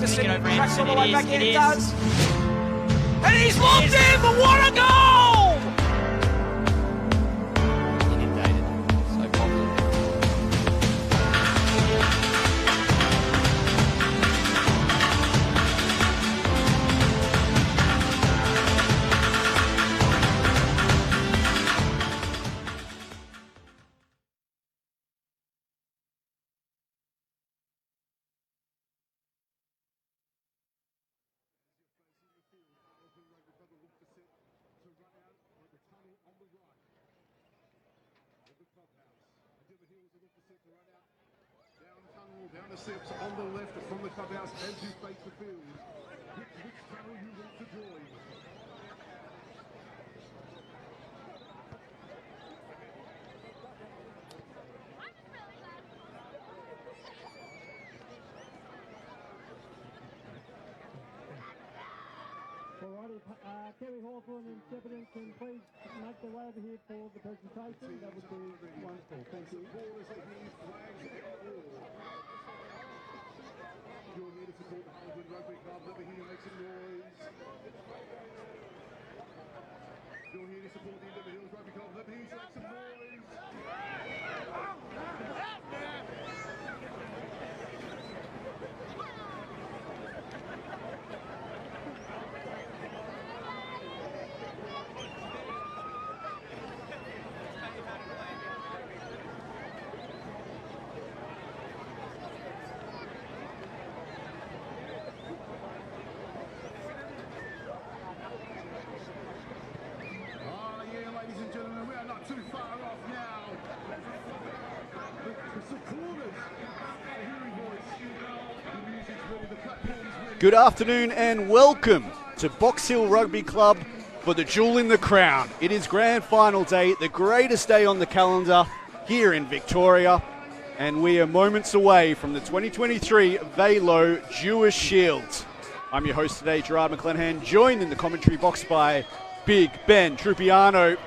Anderson over cracks Anderson. all the way back in, It it is. does. And he's locked in, but what a goal! Inundated. So popular. Down the steps on the left from the clubhouse as you face the field. Which channel you want to join? Alrighty, Kerry Hawthorne and Shepparton can please make their way over here for the presentation. That would be wonderful. Thank you. You're here to support the Harlequins Rugby Club. Let me hear you make some noise. You're here to support the Endeavour Hills Rugby Club. Let me hear you make some noise. Ladies and gentlemen, we are not too far off now. The supporters are hearing voice. The music's ready, the platform's ready. Good afternoon and welcome to Box Hill Rugby Club for the Jewel in the Crown. It is grand final day, the greatest day on the calendar here in Victoria, and we are moments away from the 2023 Velo Dewar Shield. I'm your host today, Gerard McClanahan, joined in the commentary box by Big Ben Trupiano.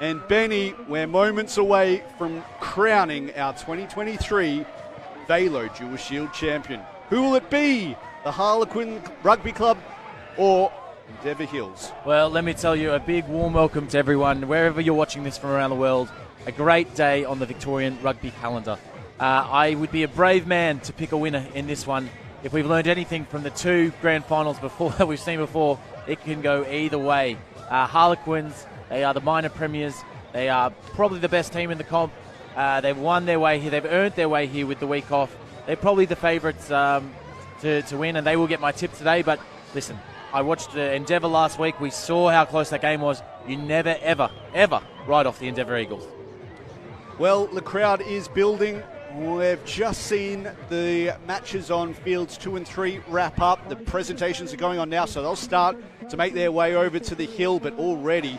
And Benny, we're moments away from crowning our 2023 Velo Dewar Shield champion. Who will it be? The Harlequin Rugby Club or Endeavour Hills? Well, let me tell you, a big warm welcome to everyone, wherever you're watching this from around the world. A great day on the Victorian rugby calendar. I would be a brave man to pick a winner in this one. If we've learned anything from the two grand finals before that we've seen before, it can go either way. Harlequins, they are the minor premiers. They are probably the best team in the comp. They've won their way here. They've earned their way here with the week off. They're probably the favourites to win, and they will get my tip today. But listen, I watched Endeavour last week. We saw how close that game was. You never, ever, ever write off the Endeavour Eagles. Well, the crowd is building. We've just seen the matches on fields 2 and 3 wrap up. The presentations are going on now, so they'll start to make their way over to the hill, but already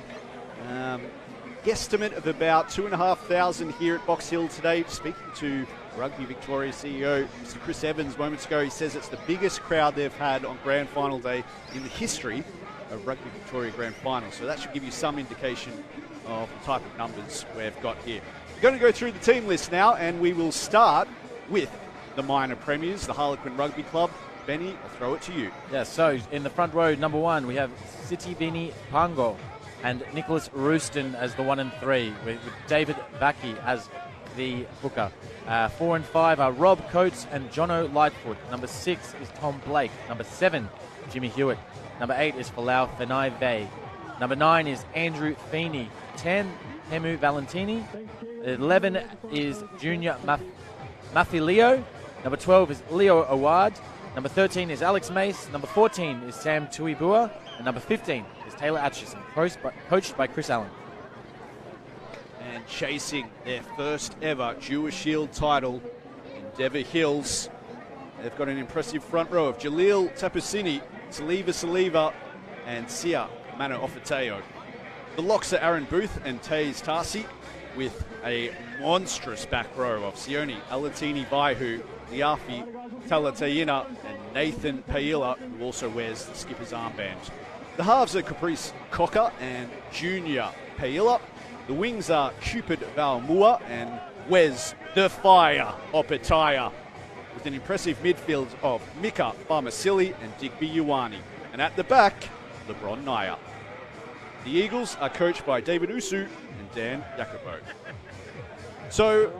guesstimate of about 2,500 here at Box Hill today. Speaking to Rugby Victoria CEO Mr. Chris Evans moments ago, he says it's the biggest crowd they've had on Grand Final Day in the history of Rugby Victoria Grand Final. So that should give you some indication of the type of numbers we've got here. We're going to go through the team list now, and we will start with the minor premiers, the Harlequin Rugby Club. Benny, I'll throw it to you. Yeah, so in the front row, number 1, we have Sitiveni Pango and Nicholas Rooston as the 1 and 3, with David Vaki as the hooker. 4 and 5 are Rob Coates and Jono Lightfoot. Number 6 is Tom Blake. Number 7, Jimmy Hewitt. Number 8 is Falau Fenai. Number 9 is Andrew Feeney. 10, Hemu Valentini. 11 is Junior Mafilio. Number 12 is Leo Awad. Number 13 is Alex Mace. Number 14 is Sam Tuibua. And number 15 is Taylor Atchison, coached by Chris Allen. And chasing their first ever Dewar Shield title, Endeavour Hills. They've got an impressive front row of Jaleel Tapusini, Saliva, and Sia Mano Offateo. The locks are Aaron Booth and Taze Tarsi, with a monstrous back row of Sione Alatini Vaihu, Liafi Talatayina, and Nathan Paila, who also wears the skipper's armband. The halves are Caprice Cocker and Junior Paila. The wings are Cupid Valmua and Wes the Fire Opetaya. with an impressive midfield of Mika Barmasili and Digby Ioane. And at the back, LeBron Naya. The Eagles are coached by David Usu and Dan Jacobo. So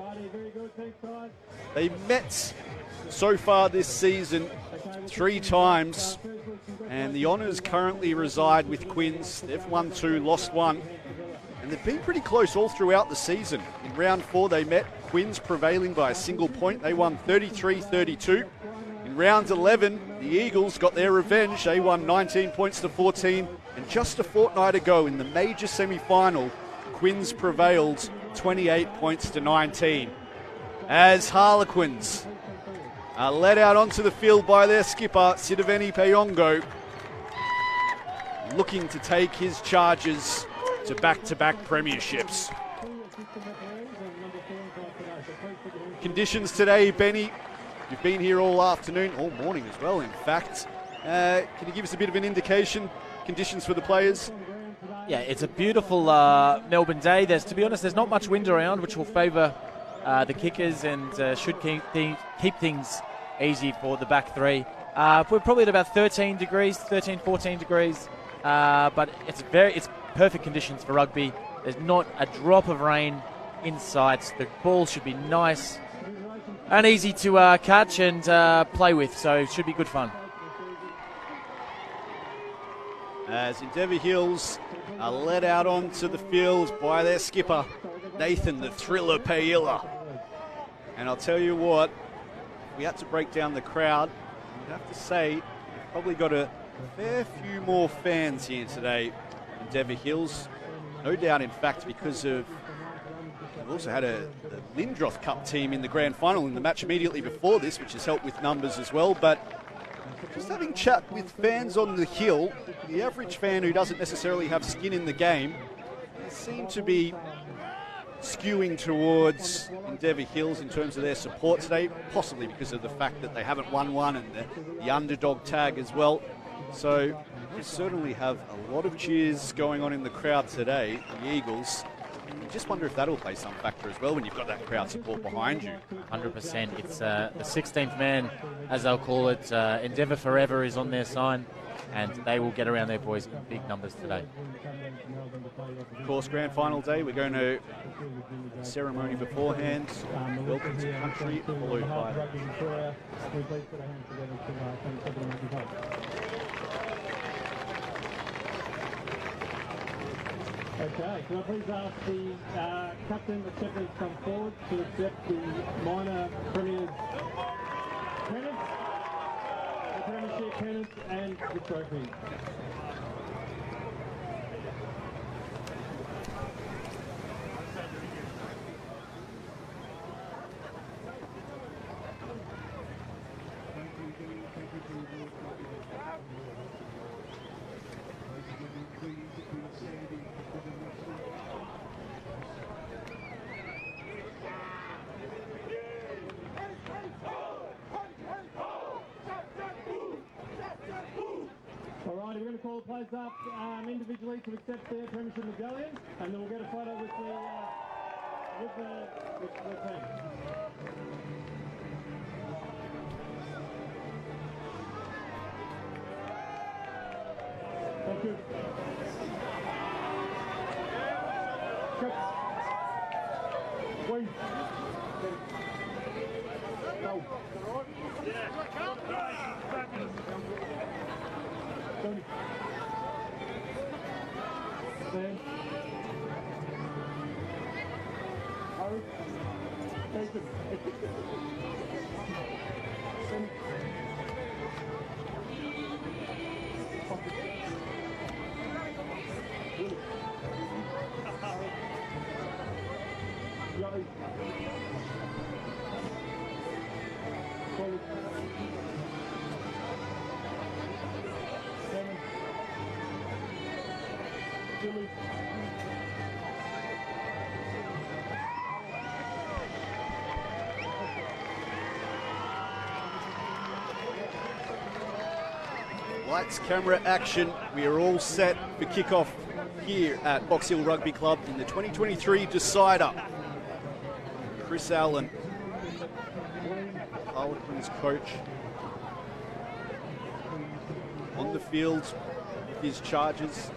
they met so far this season 3 times, and the honours currently reside with Quins. They've won 2, lost 1, and they've been pretty close all throughout the season. In round 4 they met, Quins prevailing by a single point. They won 33-32. In round 11, the Eagles got their revenge. They won 19 points to 14, and just a fortnight ago in the major semi-final, Quins prevailed 28 points to 19. As Harlequins are led out onto the field by their skipper, Sidoveni Payongo, looking to take his Chargers to back-to-back premierships. Conditions today, Benny. You've been here all afternoon, all morning as well, in fact. Can you give us a bit of an indication, conditions for the players? Yeah, it's a beautiful Melbourne day. To be honest, there's not much wind around, which will favour the kickers and should keep things easy for the back 3. We're probably at about 13, 14 degrees, but it's perfect conditions for rugby. There's not a drop of rain in sight. The ball should be nice and easy to catch and play with, so it should be good fun. As Endeavour Hills are led out onto the field by their skipper, Nathan the Thriller Pailla. And I'll tell you what, if we had to break down the crowd, I'd have to say we've probably got a fair few more fans here today in Endeavour Hills. No doubt, in fact, because of we've also had a Lindroth Cup team in the grand final in the match immediately before this, which has helped with numbers as well. But just having chat with fans on the hill, the average fan who doesn't necessarily have skin in the game, they seem to be skewing towards Endeavour Hills in terms of their support today, possibly because of the fact that they haven't won one and the underdog tag as well. So we certainly have a lot of cheers going on in the crowd today, the Eagles. I just wonder if that'll play some factor as well when you've got that crowd support behind you. 100%. It's the 16th man, as they'll call it. Endeavour Forever is on their sign, and they will get around their boys in big numbers today. Of course, grand final day, we're going to ceremony beforehand, welcome to country, followed by Okay, can I please ask the captain of Shepherds come forward to accept the minor premier's pennants, the premiership pennants and the trophy. Alright, we're going to call the players up individually to accept their premiership medallion, and then we'll get a photo with the team. Thank you. Wait. Go. Tony. Stand. Harry. Nathan. Stand. Willie. Joey. Colin. Simon. Billy. lights, camera, action. We are all set for kickoff here at Box Hill Rugby Club in the 2023 Decider. Chris Allen, Harlequins coach on the field with his charges.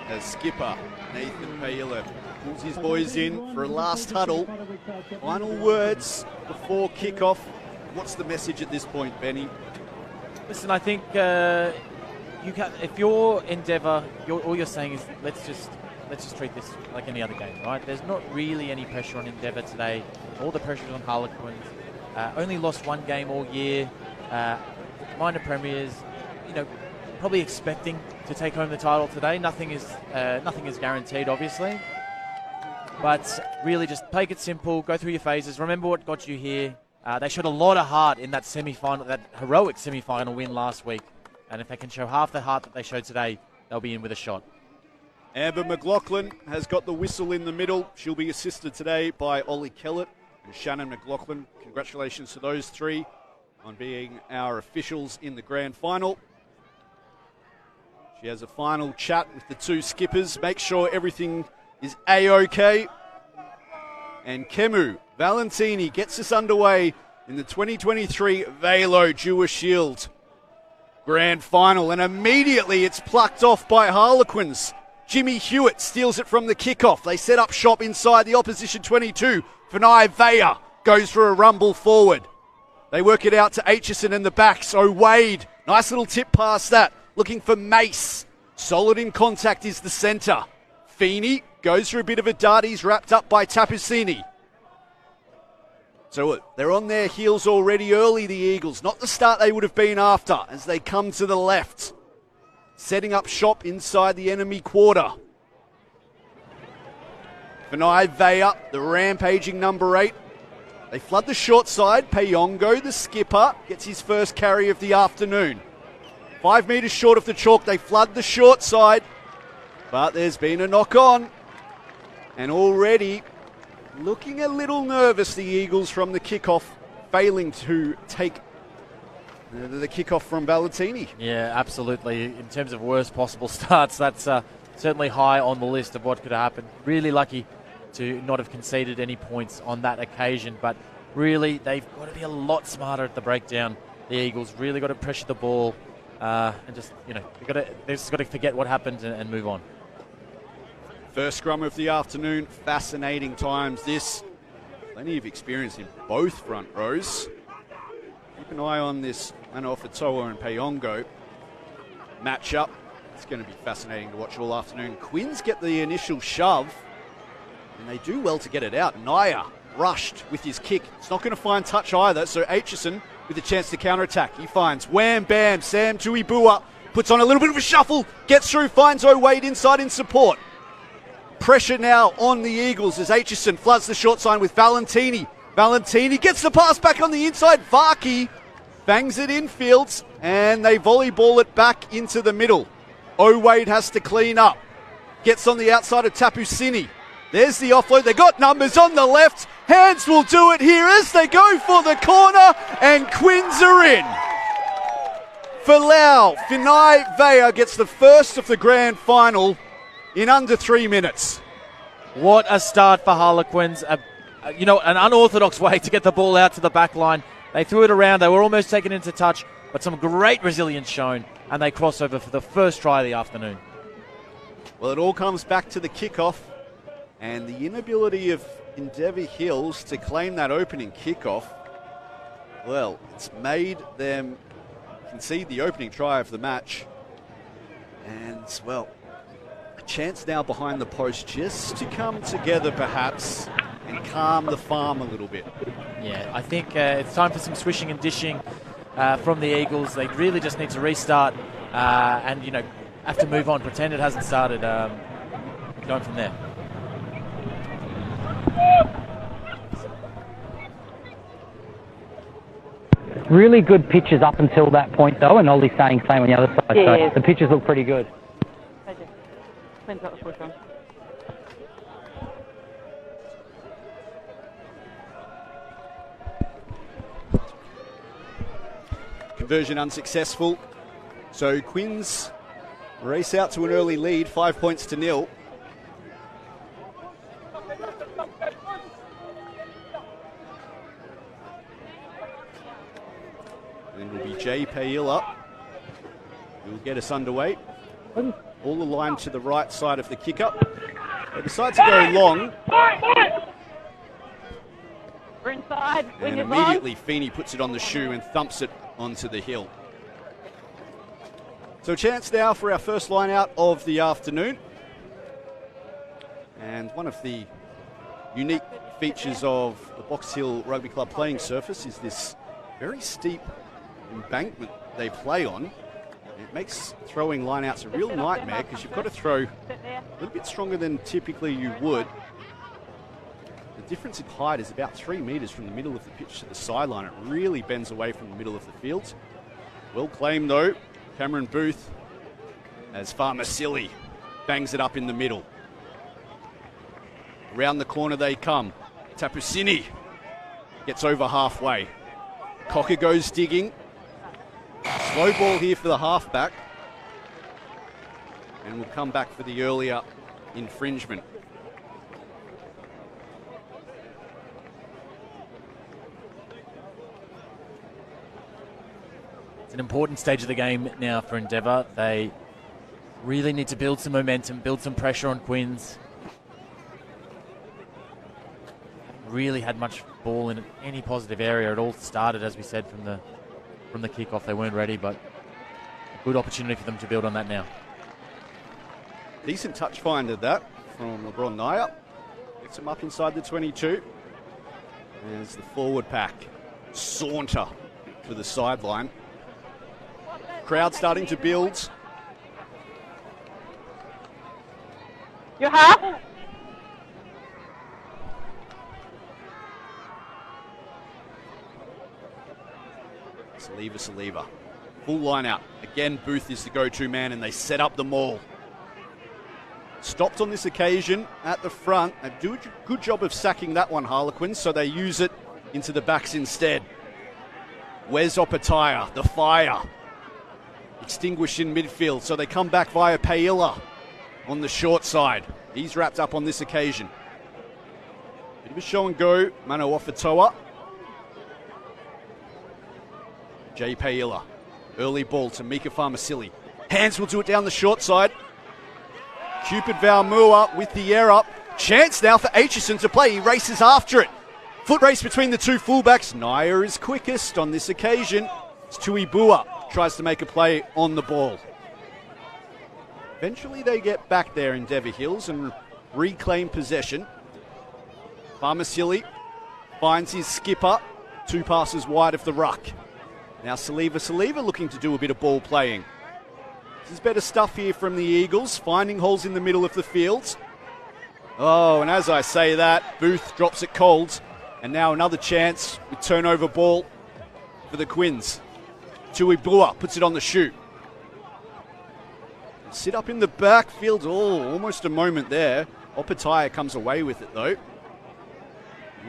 As skipper Nathan Paella pulls his boys in for a last huddle. Final words before kickoff. What's the message at this point, Benny? Listen, I think you can. If you're Endeavour, all you're saying is let's just treat this like any other game, right? There's not really any pressure on Endeavour today. All the pressure's on Harlequins. Only lost one game all year. Minor premiers, probably expecting to take home the title today. Nothing is guaranteed, obviously. But really, just take it simple. Go through your phases. Remember what got you here. They showed a lot of heart in that semi-final, that heroic semi-final win last week. And if they can show half the heart that they showed today, they'll be in with a shot. Amber McLaughlin has got the whistle in the middle. She'll be assisted today by Ollie Kellett and Shannon McLaughlin. Congratulations to those three on being our officials in the grand final. She has a final chat with the two skippers. Make sure everything is A-OK. And Kemu Valentini gets us underway in the 2023 Velo Dewar Shield grand final. And immediately it's plucked off by Harlequins. Jimmy Hewitt steals it from the kickoff. They set up shop inside the opposition 22. Vinay Vaya goes for a rumble forward. They work it out to Aitchison in the backs. Wade, nice little tip past that. Looking for Mace. Solid in contact is the centre. Feeney goes for a bit of a dart. He's wrapped up by Tapusini. So they're on their heels already early, the Eagles. Not the start they would have been after as they come to the left. Setting up shop inside the enemy quarter. Vinay Vaya, the rampaging number 8. They flood the short side. Payongo, the skipper, gets his first carry of the afternoon. 5 metres short of the chalk. They flood the short side. But there's been a knock on. And already looking a little nervous, the Eagles, from the kickoff, failing to take the kickoff from Valentini. Yeah, absolutely. In terms of worst possible starts, that's certainly high on the list of what could have happened. Really lucky to not have conceded any points on that occasion. But really, they've got to be a lot smarter at the breakdown. The Eagles really got to pressure the ball. And just, they've just got to forget what happened and move on. First scrum of the afternoon, fascinating times this. Plenty of experience in both front rows. Keep an eye on this Manofatoa and Payongo matchup. It's going to be fascinating to watch all afternoon. Quins get the initial shove, and they do well to get it out. Naya rushed with his kick. It's not going to find touch either, so Aitchison with a chance to counter-attack. He finds Wham Bam, Sam Tuibua, puts on a little bit of a shuffle, gets through, finds Wade inside in support. Pressure now on the Eagles as Aitchison floods the short side with Valentini. Valentini gets the pass back on the inside. Varkey bangs it in fields, and they volleyball it back into the middle. Wade has to clean up. Gets on the outside of Tapusini. There's the offload. They got numbers on the left. Hands will do it here as they go for the corner, and Quins are in. Falau Finai Vaya gets the first of the grand final in under 3 minutes. What a start for Harlequins. An unorthodox way to get the ball out to the back line. They threw it around. They were almost taken into touch, but some great resilience shown, and they cross over for the first try of the afternoon. Well, it all comes back to the kickoff and the inability of Endeavour Hills to claim that opening kickoff. Well, it's made them concede the opening try of the match. And, well, a chance now behind the post just to come together perhaps and calm the farm a little bit. Yeah, I think it's time for some swishing and dishing. from the Eagles. They really just need to restart and, have to move on, pretend it hasn't started, going from there. Really good pitches up until that point, though, and Ollie's saying same on the other side. Yeah. So the pitches look pretty good. Depends what the push on. Conversion unsuccessful. So Quins race out to an early lead, 5 points to 0. And it will be Jay Paila who will get us underway. All aligned to the right side of the kicker. They decide to go long. We're inside. And immediately Feeney puts it on the shoe and thumps it onto the hill. So a chance now for our first line out of the afternoon. And one of the unique features of the Box Hill Rugby Club playing surface is this very steep embankment they play on. It makes throwing lineouts a real nightmare because you've got to throw a little bit stronger than typically you would. The difference in height is about 3 metres from the middle of the pitch to the sideline. It really bends away from the middle of the field. Well claimed though, Cameron Booth, as Farmasili bangs it up in the middle. Around the corner they come. Tapusini gets over halfway. Cocker goes digging. Slow ball here for the halfback. And we'll come back for the earlier infringement. It's an important stage of the game now for Endeavour. They really need to build some momentum, build some pressure on Quins. Haven't really had much ball in any positive area. It all started, as we said, from the kickoff. They weren't ready, but a good opportunity for them to build on that now. Decent touch finder that from LeBron Naya. Gets him up inside the 22. As the forward pack saunter to the sideline. Crowd starting to build. Your half. Saliva. Full line out. Again, Booth is the go-to man and they set up the maul. Stopped on this occasion at the front. They do a good job of sacking that one, Harlequins, so they use it into the backs instead. Wes Opataya, the fire. Extinguished in midfield, so they come back via Paila on the short side. He's wrapped up on this occasion. Bit of a show and go, Mano Ofatoa. Jay Paila. Early ball to Mika Farmasili. Hands will do it down the short side. Cupid Vaumua with the air up. Chance now for Aitchison to play. He races after it. Foot race between the two fullbacks. Naya is quickest on this occasion. It's Tuibua. Tries to make a play on the ball. Eventually they get back there in Endeavour Hills and reclaim possession. Farmasili finds his skipper. 2 passes wide of the ruck. Now Saliva looking to do a bit of ball playing. This is better stuff here from the Eagles, finding holes in the middle of the field. Oh, and as I say that, Booth drops it cold. And now another chance with turnover ball for the Quins. Tuibua puts it on the shoot. Sit up in the backfield. Oh, almost a moment there. Opataya comes away with it though.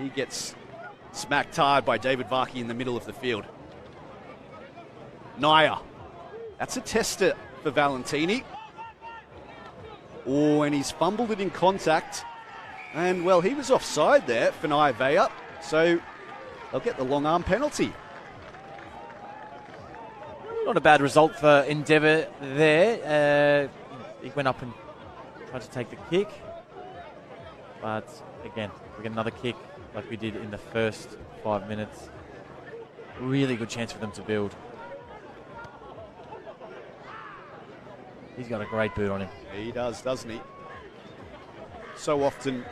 He gets smacked hard by David Varkey in the middle of the field. Naya. That's a tester for Valentini. Oh, and he's fumbled it in contact. And, well, he was offside there for Naivea. So they'll get the long arm penalty. Not a bad result for Endeavour there. He went up and tried to take the kick. But, again, we get another kick like we did in the first 5 minutes. Really good chance for them to build. He's got a great boot on him. He does, doesn't he? So often,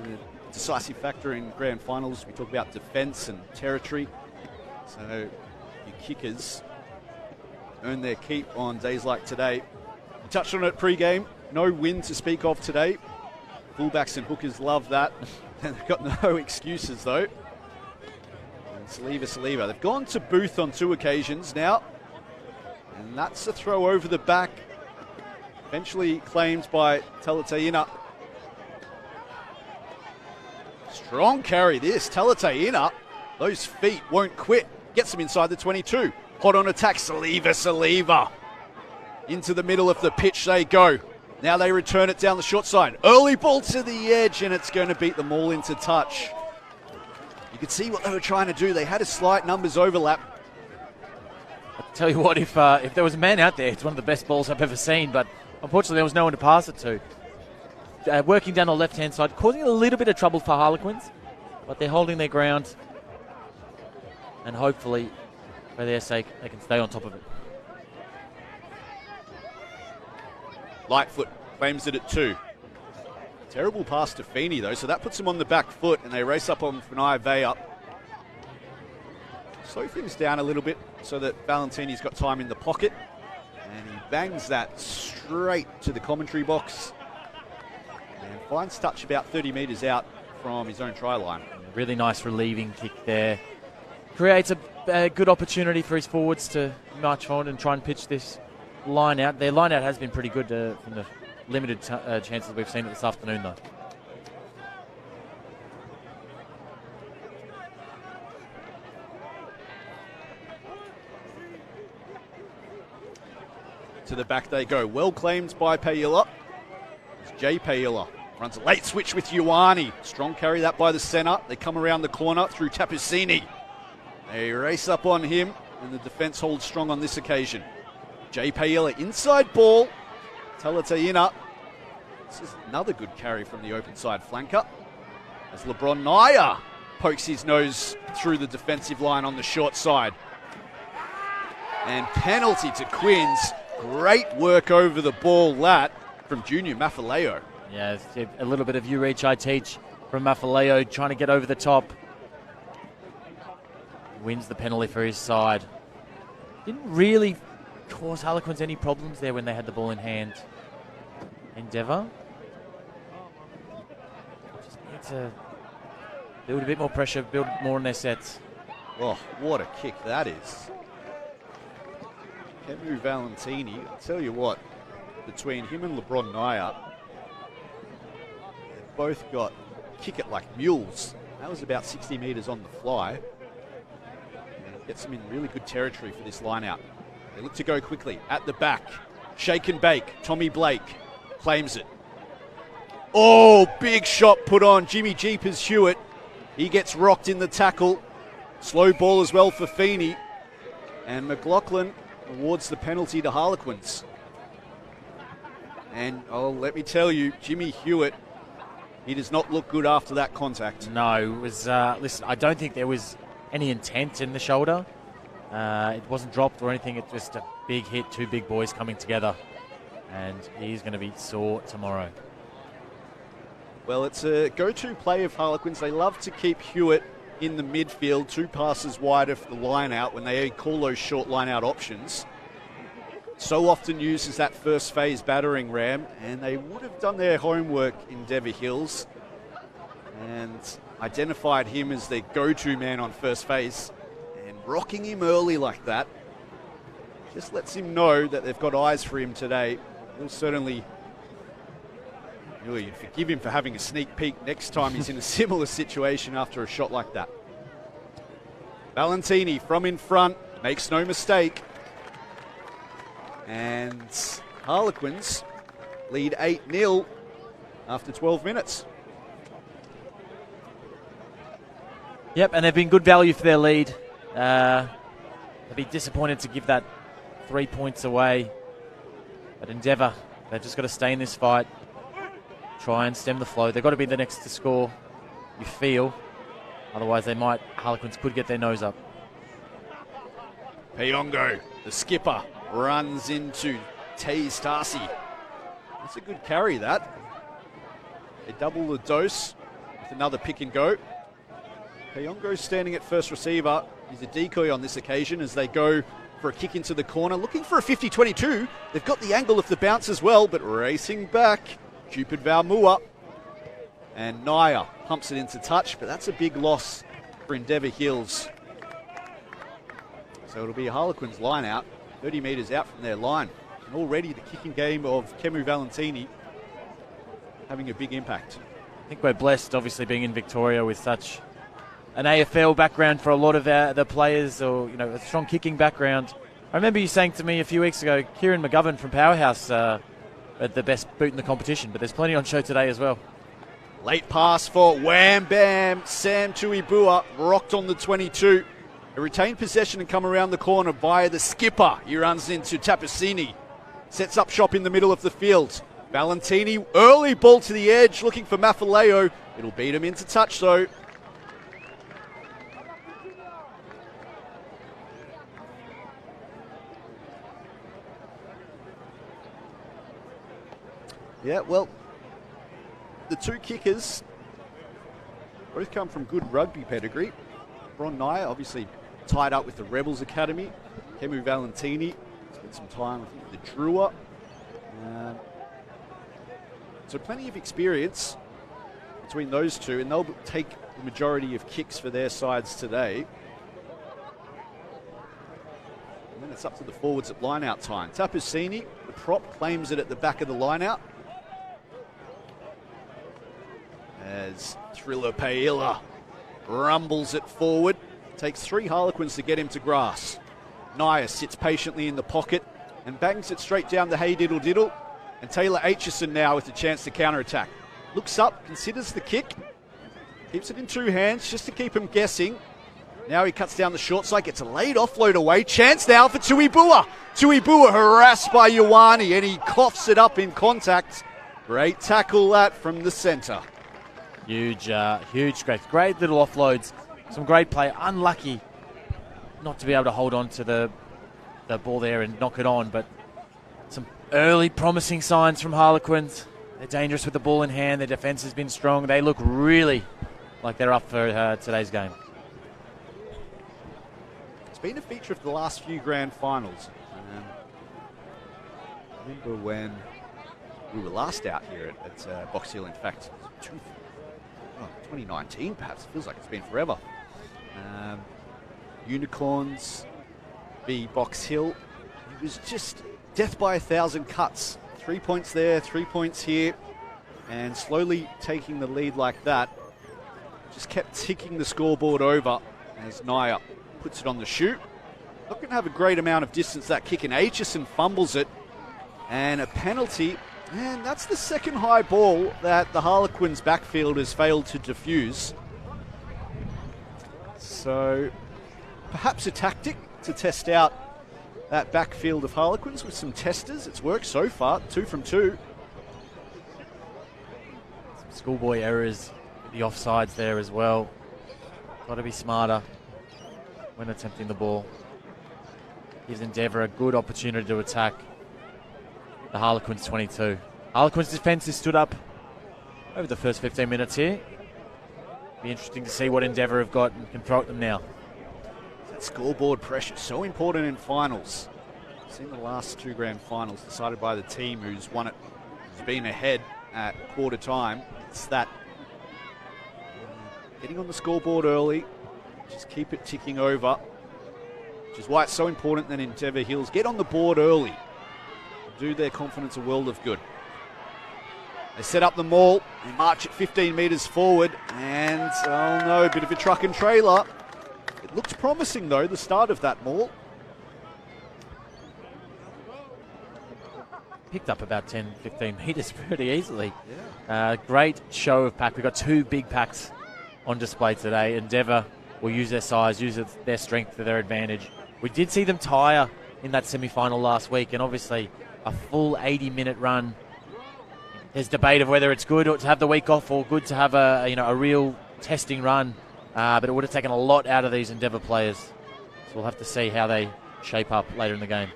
a decisive factor in grand finals, we talk about defence and territory. So your kickers earn their keep on days like today. We touched on it pre-game. No win to speak of today. Fullbacks and hookers love that. And they've got no excuses, though. And Saliva. They've gone to Booth on 2 occasions now. And that's a throw over the back. Eventually claimed by Talataina. Strong carry this. Talataina. Those feet won't quit. Gets them inside the 22. Hot on attack. Saliva. Into the middle of the pitch they go. Now they return it down the short side. Early ball to the edge, and it's going to beat them all into touch. You could see what they were trying to do. They had a slight numbers overlap. I'll tell you what, if there was a man out there, it's one of the best balls I've ever seen, but unfortunately there was no one to pass it to. Working down the left-hand side, causing a little bit of trouble for Harlequins, but they're holding their ground, and hopefully, for their sake, they can stay on top of it. Lightfoot claims it at 2. Terrible pass to Feeney, though, so that puts him on the back foot, and they race up on Fanai Vea. Slow things down a little bit so that Valentini's got time in the pocket, and he bangs that straight to the commentary box and finds touch about 30 metres out from his own try line. Really nice relieving kick there. Creates a good opportunity for his forwards to march on and try and pitch this line out. Their line out has been pretty good from the limited chances we've seen it this afternoon, though. To the back they go. Well claimed by Pailla. It's Jay Pailla. Runs a late switch with Ioane. Strong carry that by the centre. They come around the corner through Tapusini. They race up on him, and the defence holds strong on this occasion. Jay Pailla inside ball. Talataina. This is another good carry from the open side flanker. As LeBron Naya pokes his nose through the defensive line on the short side. And penalty to Quins. Great work over the ball, that from Junior Mafaleo. Yeah, it's a little bit of you reach, I teach from Mafaleo, trying to get over the top. Wins the penalty for his side. Didn't really cause Harlequins any problems there when they had the ball in hand. Endeavour. Just need to build a bit more pressure, build more on their sets. Oh, what a kick that is. Kemu Valentini, I'll tell you what, between him and LeBron Naya, they've both got kick it like mules. That was about 60 metres on the fly. And it gets them in really good territory for this line out. They look to go quickly. At the back, shake and bake. Tommy Blake claims it. Oh, big shot put on Jimmy Jeepers Hewitt. He gets rocked in the tackle. Slow ball as well for Feeney. And McLaughlin awards the penalty to Harlequins. And let me tell you, Jimmy Hewitt, he does not look good after that contact. No, it was, listen, I don't think there was any intent in the shoulder. It wasn't dropped or anything. It's just a big hit, two big boys coming together. And he's going to be sore tomorrow. Well, it's a go-to play of Harlequins. They love to keep Hewitt in the midfield, 2 passes wide of the line out when they call those short line out options. So often used as that first phase battering ram, and they would have done their homework in Endeavour Hills and identified him as their go-to man on first phase. And rocking him early like that just lets him know that they've got eyes for him today. He'll certainly, you'd forgive him for having a sneak peek next time he's in a similar situation after a shot like that. Valentini from in front, makes no mistake. And Harlequins lead 8-0 after 12 minutes. Yep, and they've been good value for their lead. They'd be disappointed to give that 3 points away. But Endeavour, they've just got to stay in this fight. Try and stem the flow. They've got to be the next to score, you feel. Otherwise, Harlequins could get their nose up. Piongo, the skipper, runs into Taze Tarsi. That's a good carry, that. They double the dose with another pick and go. Piongo standing at first receiver. He's a decoy on this occasion as they go for a kick into the corner, looking for a 50-22. They've got the angle of the bounce as well, but racing back, Cupid Valmua. And Naya pumps it into touch, but that's a big loss for Endeavour Hills. So it'll be a Harlequins line out, 30 metres out from their line. And already the kicking game of Kemu Valentini having a big impact. I think we're blessed, obviously, being in Victoria with such an AFL background for a lot of the players, or a strong kicking background. I remember you saying to me a few weeks ago, Kieran McGovern from Powerhouse had the best boot in the competition, but there's plenty on show today as well. Late pass for Wham Bam. Sam Tuibua rocked on the 22. A retained possession and come around the corner via the skipper. He runs into Tapasini. Sets up shop in the middle of the field. Valentini, early ball to the edge, looking for Mafaleo. It'll beat him into touch though. Yeah, well, the two kickers both come from good rugby pedigree. Ron Naya, obviously tied up with the Rebels Academy. Kemu Valentini spent some time with the Dewar. So plenty of experience between those two, and they'll take the majority of kicks for their sides today. And then it's up to the forwards at line-out time. Tapusini, the prop, claims it at the back of the line-out. As Thriller Paila rumbles it forward. Takes 3 Harlequins to get him to grass. Naya sits patiently in the pocket and bangs it straight down the Hey Diddle Diddle. And Taylor Aitchison now with a chance to counter-attack. Looks up, considers the kick. Keeps it in 2 hands just to keep him guessing. Now he cuts down the short side, gets a late offload away. Chance now for Tuibua. Tuibua harassed by Ioane, and he coughs it up in contact. Great tackle that from the centre. Huge scratch. Great little offloads. Some great play. Unlucky not to be able to hold on to the ball there and knock it on, but some early promising signs from Harlequins. They're dangerous with the ball in hand. Their defence has been strong. They look really like they're up for today's game. It's been a feature of the last few grand finals. I remember when we were last out here at Box Hill, in fact, 2019 perhaps. It feels like it's been forever. Unicorns v Box Hill. It was just death by 1,000 cuts. 3 points there, 3 points here, and slowly taking the lead like that. Just kept ticking the scoreboard over as Naya puts it on the shoot. Not going to have a great amount of distance, that kick, and Aitchison fumbles it. And a penalty, and that's the second high ball that the Harlequins backfield has failed to defuse. So perhaps a tactic to test out that backfield of Harlequins with some testers. It's worked so far, 2 from 2. Some schoolboy errors, the offsides there as well. Got to be smarter when attempting the ball. Gives Endeavour a good opportunity to attack the Harlequins 22. Harlequins defence has stood up over the first 15 minutes here. Be interesting to see what Endeavour have got and can throw at them now. That scoreboard pressure, so important in finals. Seen the last 2 grand finals decided by the team who's won it, who's been ahead at quarter time. It's that getting on the scoreboard early, just keep it ticking over, which is why it's so important that Endeavour Hills get on the board early. Do their confidence a world of good. They set up the maul, they march it 15 metres forward, and oh no, a bit of a truck and trailer. It looked promising though, the start of that maul. Picked up about 10-15 metres pretty easily. Yeah. Great show of pack. We've got 2 big packs on display today. Endeavour will use their size, use their strength to their advantage. We did see them tire in that semi-final last week, and obviously a full 80-minute run. There's debate of whether it's good to have the week off or good to have a real testing run, but it would have taken a lot out of these Endeavour players. So we'll have to see how they shape up later in the game.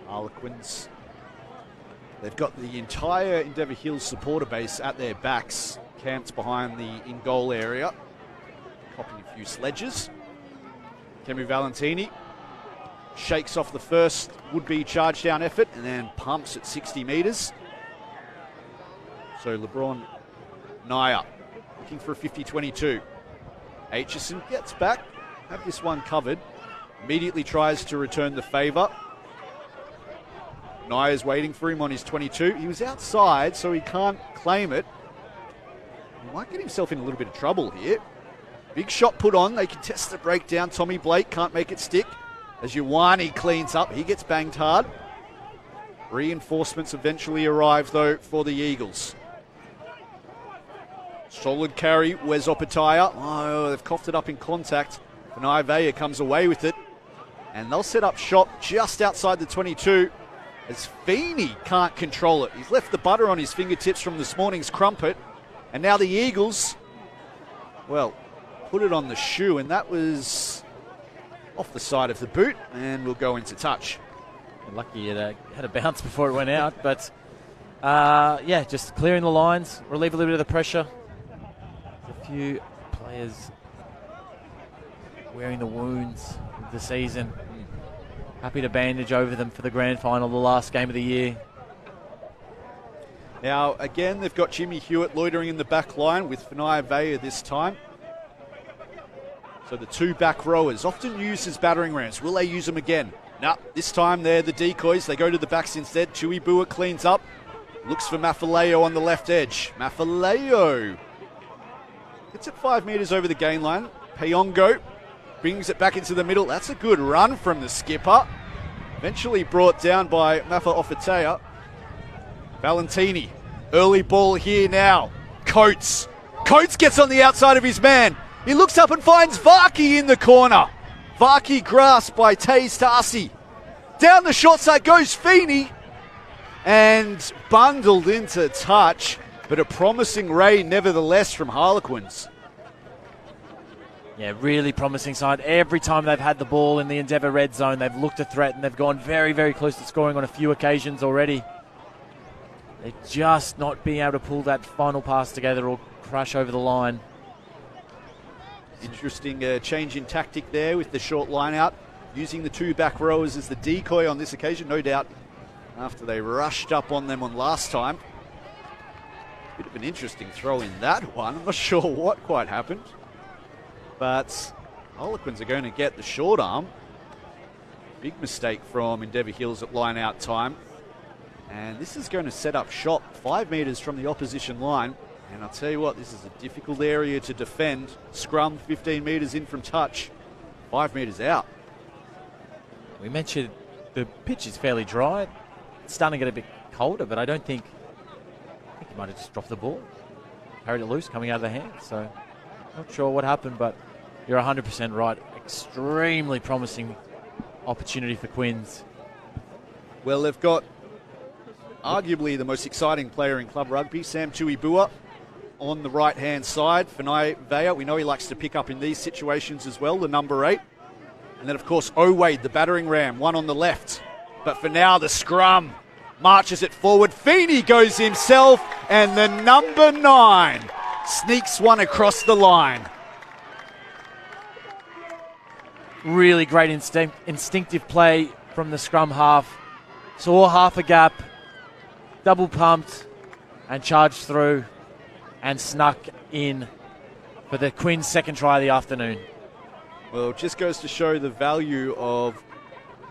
Harlequins They've got the entire Endeavour Hills supporter base at their backs, camped behind the in-goal area, copying a few sledges. Kemi Valentini shakes off the first would-be charge-down effort and then pumps at 60 metres. So LeBron Naya looking for a 50-22. Aitchison gets back, have this one covered, immediately tries to return the favour. Naya's waiting for him on his 22. He was outside, so he can't claim it. He might get himself in a little bit of trouble here. Big shot put on. They contest the breakdown. Tommy Blake can't make it stick. As Ioane cleans up, he gets banged hard. Reinforcements eventually arrive, though, for the Eagles. Solid carry, Wes Opataya. Oh, they've coughed it up in contact. Fanai Vaya comes away with it. And they'll set up shop just outside the 22 as Feeney can't control it. He's left the butter on his fingertips from this morning's crumpet. And now the Eagles, well, put it on the shoe, and that was off the side of the boot, and will go into touch. Lucky it had a bounce before it went out, but yeah, just clearing the lines, relieve a little bit of the pressure. A few players wearing the wounds of the season. Happy to bandage over them for the grand final, the last game of the year. Now, again, they've got Jimmy Hewitt loitering in the back line with Fanai Vaya this time. So the two back rowers, often used as battering rams. Will they use them again? No, this time they're the decoys. They go to the backs instead. Tui Bua cleans up. Looks for Mafaleo on the left edge. Mafaleo gets it 5 metres over the gain line. Payongo brings it back into the middle. That's a good run from the skipper. Eventually brought down by Mafa Ofatea. Valentini, early ball here now. Coates gets on the outside of his man. He looks up and finds Varkey in the corner. Varkey grasped by Taze Tarsi. Down the short side goes Feeney and bundled into touch, but a promising raid nevertheless from Harlequins. Yeah, really promising side. Every time they've had the ball in the Endeavour red zone, they've looked a threat and they've gone very, very close to scoring on a few occasions already. They're just not being able to pull that final pass together or crash over the line. Interesting change in tactic there with the short line out, using the two back rowers as the decoy on this occasion, no doubt, after they rushed up on them on last time. Bit of an interesting throw in that one. I'm not sure what quite happened. But Harlequins are going to get the short arm. Big mistake from Endeavour Hills at line out time. And this is going to set up shop 5 metres from the opposition line. And I'll tell you what, this is a difficult area to defend. Scrum 15 metres in from touch, 5 metres out. We mentioned the pitch is fairly dry. It's starting to get a bit colder, but I think he might have just dropped the ball. Carried it loose coming out of the hand. So not sure what happened, but you're 100% right. Extremely promising opportunity for Quins. Well, they've got arguably the most exciting player in club rugby, Sam Tuibua, on the right-hand side. Fanai Vaya, we know he likes to pick up in these situations as well, the number 8. And then, of course, Owade, the battering ram, one on the left. But for now, the scrum marches it forward. Feeney goes himself, and the number 9 sneaks one across the line. Really great instinctive play from the scrum half. Saw half a gap, double pumped, and charged through and snuck in for the Quins' second try of the afternoon. Well, it just goes to show the value of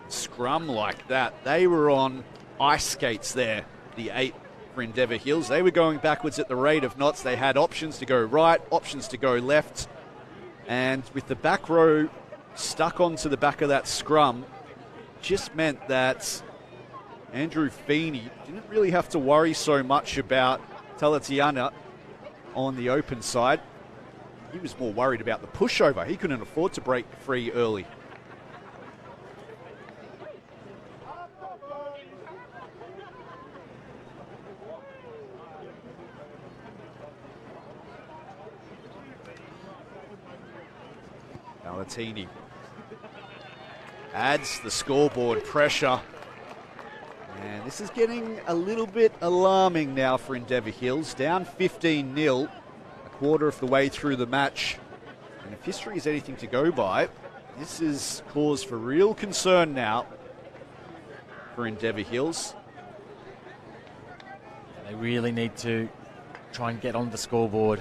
scrum like that. They were on ice skates there, the 8 for Endeavour Hills. They were going backwards at the rate of knots. They had options to go right, options to go left. And with the back row stuck onto the back of that scrum, just meant that Andrew Feeney didn't really have to worry so much about Talatiana on the open side. He was more worried about the pushover. He couldn't afford to break free early. Valentini adds the scoreboard pressure. And This is getting a little bit alarming now for Endeavour Hills. Down 15-0, a quarter of the way through the match. And if history is anything to go by, this is cause for real concern now for Endeavour Hills. They really need to try and get on the scoreboard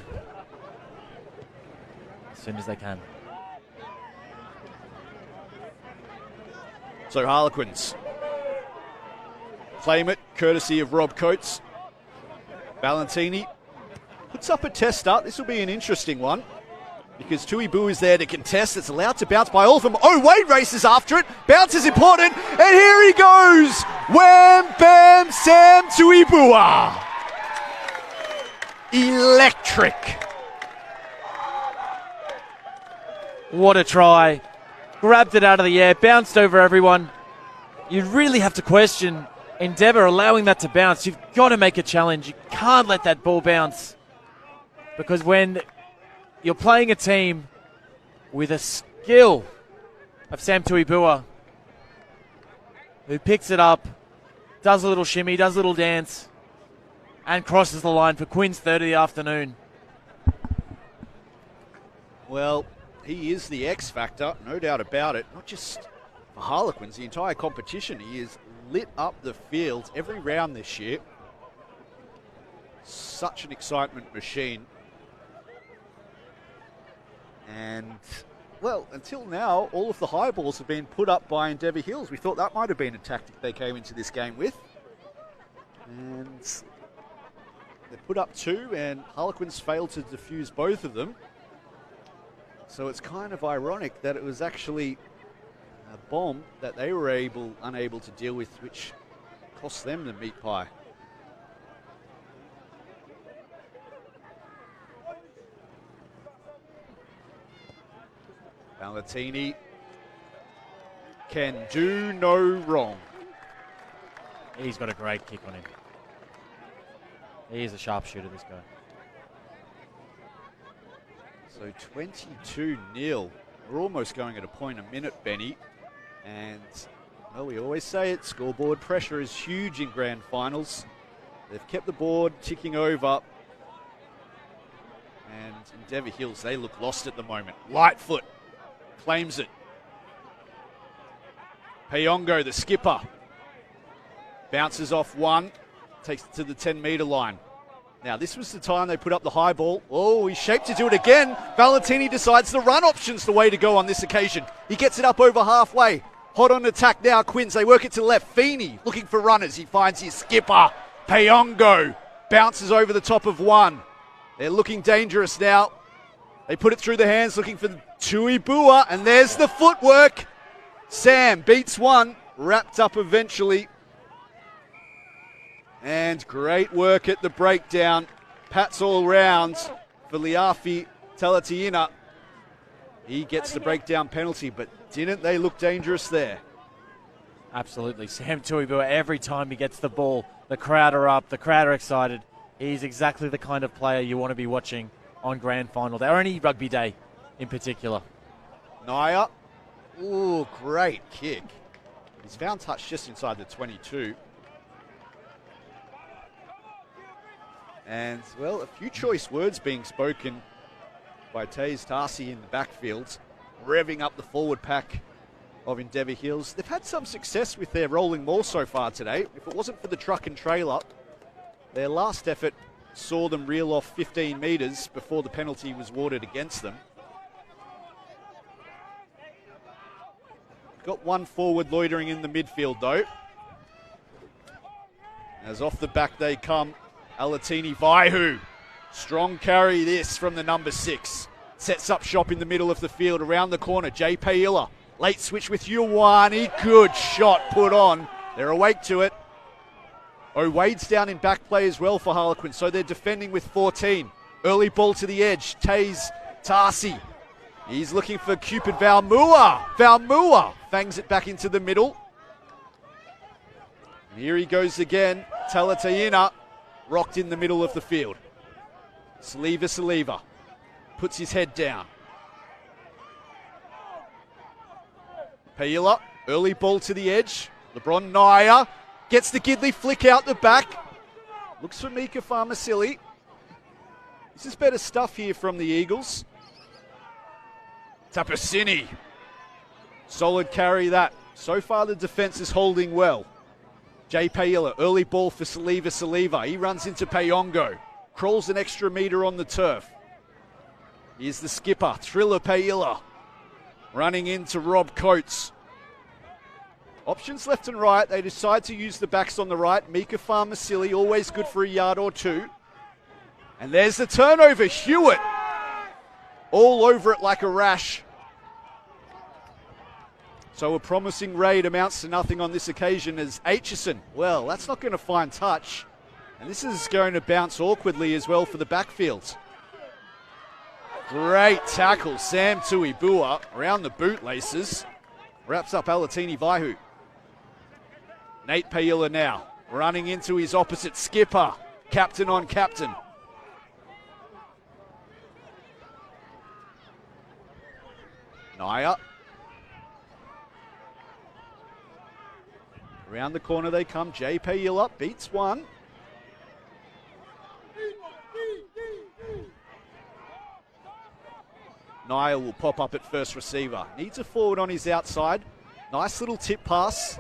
as soon as they can. So Harlequins claim it, courtesy of Rob Coates. Valentini puts up a tester. This will be an interesting one because Tuibu is there to contest. It's allowed to bounce by all of them. Oh, Wade races after it. Bounce is important. And here he goes. Wham, bam, Sam Tuibua. Electric. What a try. Grabbed it out of the air, bounced over everyone. You really have to question Endeavour allowing that to bounce. You've got to make a challenge. You can't let that ball bounce. Because when you're playing a team with a skill of Sam Tuibua, who picks it up, does a little shimmy, does a little dance, and crosses the line for Quinn's third of the afternoon. Well, he is the X factor, no doubt about it. Not just for Harlequins, the entire competition. He is lit up the field every round this year. Such an excitement machine. And, well, until now, all of the high balls have been put up by Endeavour Hills. We thought that might have been a tactic they came into this game with. And they put up two, and Harlequins failed to defuse both of them. So it's kind of ironic that it was actually a bomb that they were unable to deal with, which cost them the meat pie. Valentini can do no wrong. He's got a great kick on him. He is a sharpshooter, this guy. So 22-0. We're almost going at a point a minute, Benny. And, well, we always say it, scoreboard pressure is huge in grand finals. They've kept the board ticking over. And Endeavour Hills, they look lost at the moment. Lightfoot claims it. Payongo, the skipper, bounces off one, takes it to the 10-metre line. Now, this was the time they put up the high ball. Oh, he's shaped to do it again. Valentini decides the run option's the way to go on this occasion. He gets it up over halfway. Hot on attack now, Quins. They work it to the left. Feeney looking for runners. He finds his skipper. Payongo bounces over the top of one. They're looking dangerous now. They put it through the hands looking for Tuibua, and there's the footwork. Sam beats one, wrapped up eventually. And great work at the breakdown. Pats all round for Liafi Talatiina. He gets the breakdown penalty, but didn't they look dangerous there? Absolutely. Sam Tuibua, every time he gets the ball, the crowd are up, the crowd are excited. He's exactly the kind of player you want to be watching on grand final day, or any rugby day in particular. Naya. Ooh, great kick. He's found touch just inside the 22. And, well, a few choice words being spoken by Taze Tarsi in the backfield, revving up the forward pack of Endeavour Hills. They've had some success with their rolling maul so far today. If it wasn't for the truck and trailer, their last effort saw them reel off 15 metres before the penalty was awarded against them. Got one forward loitering in the midfield, though. As off the back they come, Alatini Vaihu. Strong carry this from the number 6. Sets up shop in the middle of the field, around the corner. Jay Paila. Late switch with Ioane. Good shot put on. They're awake to it. Oh, Wade's down in back play as well for Harlequin, so they're defending with 14. Early ball to the edge. Taze Tarsi. He's looking for Cupid Valmua. Valmua fangs it back into the middle. And here he goes again. Talataina rocked in the middle of the field. Saliva puts his head down. Paila, early ball to the edge. LeBron Naya Gets the Gidley flick out the back. Looks for Mika Farmasili. This is better stuff here from the Eagles. Tapasini. Solid carry that. So far the defence is holding well. Jay Paila, early ball for Saliva. He runs into Payongo. Crawls an extra metre on the turf. Here's the skipper, Thriller Paila. Running into Rob Coates. Options left and right. They decide to use the backs on the right. Mika Farmasili, always good for a yard or two. And there's the turnover. Hewitt all over it like a rash. So a promising raid amounts to nothing on this occasion as Aitchison, well, that's not going to find touch. And this is going to bounce awkwardly as well for the backfield. Great tackle, Sam Tuibua around the bootlaces. Wraps up Alatini Vaihu. Nate Paila now running into his opposite skipper. Captain on captain. Naya. Around the corner they come. Jay Paila beats one. Naya will pop up at first receiver. Needs a forward on his outside. Nice little tip pass.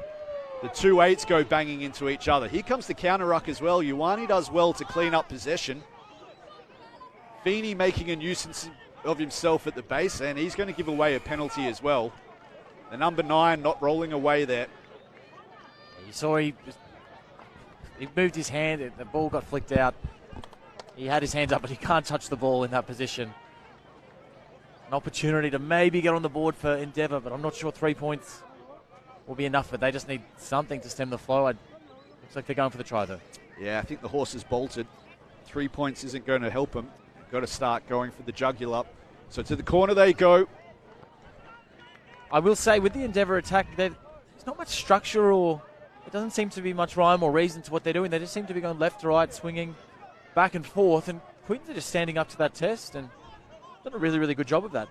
The 2-8s go banging into each other. Here comes the counter ruck as well. Ioane does well to clean up possession. Feeney making a nuisance of himself at the base, and he's going to give away a penalty as well. The number 9 not rolling away there. You saw he moved his hand, the ball got flicked out. He had his hands up, but he can't touch the ball in that position. An opportunity to maybe get on the board for Endeavour, but I'm not sure 3 points will be enough, but they just need something to stem the flow. Looks like they're going for the try, though. Yeah, I think the horse is bolted. 3 points isn't going to help them. Got to start going for the jugular. So to the corner they go. I will say, with the Endeavour attack, there's not much structure or it doesn't seem to be much rhyme or reason to what they're doing. They just seem to be going left to right, swinging back and forth, and Queens are just standing up to that test and done a really, really good job of that.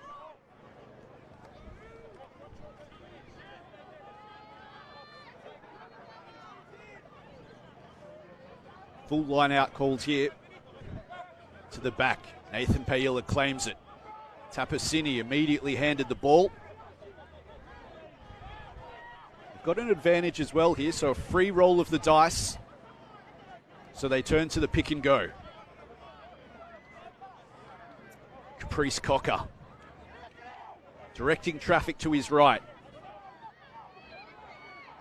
Full line out called here. To the back. Nathan Paila claims it. Tapasini immediately handed the ball. Got an advantage as well here, so a free roll of the dice. So they turn to the pick and go. Caprice Cocker. Directing traffic to his right.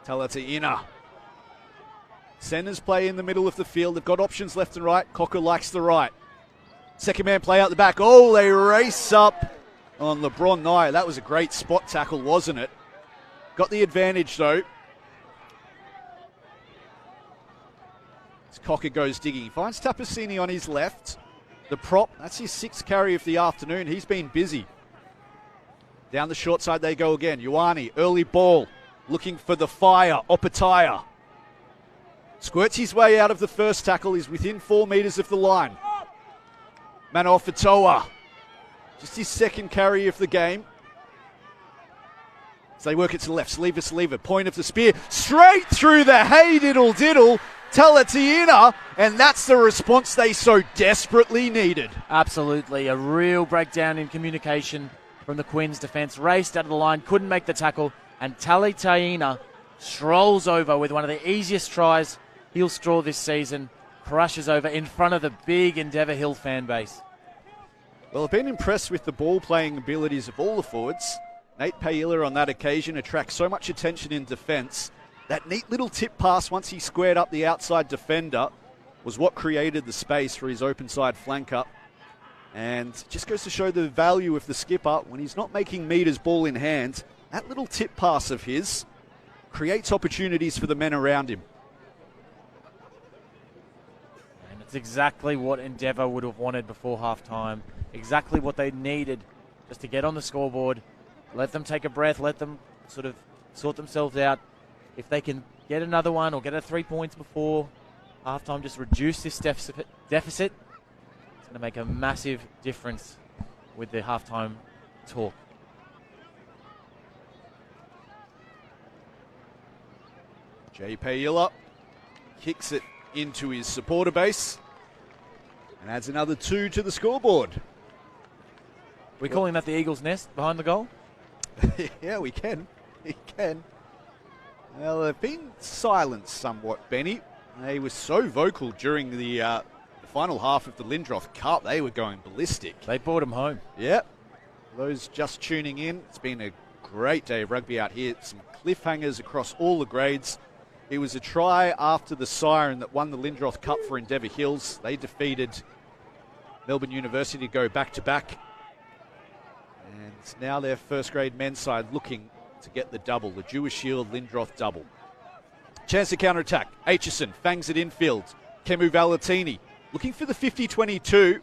Talataina. Centers play in the middle of the field. They've got options left and right. Cocker likes the right. Second man play out the back. Oh, they race up on LeBron Nye. That was a great spot tackle, wasn't it? Got the advantage, though. As Cocker goes digging. He finds Tapasini on his left. The prop, that's his 6th carry of the afternoon. He's been busy. Down the short side they go again. Ioane, early ball. Looking for the fire. Opataya. Squirts his way out of the first tackle. He's within 4 metres of the line. Manaofatoa. Just his 2nd carry of the game. So they work it to the left. Saliva. Point of the spear. Straight through the hey diddle diddle. Talatiina. And that's the response they so desperately needed. Absolutely. A real breakdown in communication from the Quins defence. Raced out of the line. Couldn't make the tackle. And Talatiina strolls over with one of the easiest tries he'll straw this season. Crushes over in front of the big Endeavour Hill fan base. Well, I've been impressed with the ball-playing abilities of all the forwards. Nate Paila on that occasion attracts so much attention in defence. That neat little tip pass once he squared up the outside defender was what created the space for his open side flanker. And just goes to show the value of the skipper when he's not making meters ball in hand. That little tip pass of his creates opportunities for the men around him. And it's exactly what Endeavour would have wanted before half-time. Exactly what they needed just to get on the scoreboard. Let them take a breath. Let them sort of sort themselves out. If they can get another one or get a 3 points before halftime, just reduce this deficit. It's going to make a massive difference with the halftime talk. Jay Paila kicks it into his supporter base and adds another 2 to the scoreboard. We're calling that the Eagles' nest behind the goal? Yeah, we can. We can. Well, they've been silenced somewhat, Benny. They were so vocal during the final half of the Lindroth Cup. They were going ballistic. They brought them home. Yep. Those just tuning in, it's been a great day of rugby out here. Some cliffhangers across all the grades. It was a try after the siren that won the Lindroth Cup for Endeavour Hills. They defeated Melbourne University to go back-to-back. And now their first grade men's side looking to get the double, the Dewar Shield Lindroth double. Chance to counter-attack. Aitchison fangs it infield. Kemu Valentini looking for the 50-22.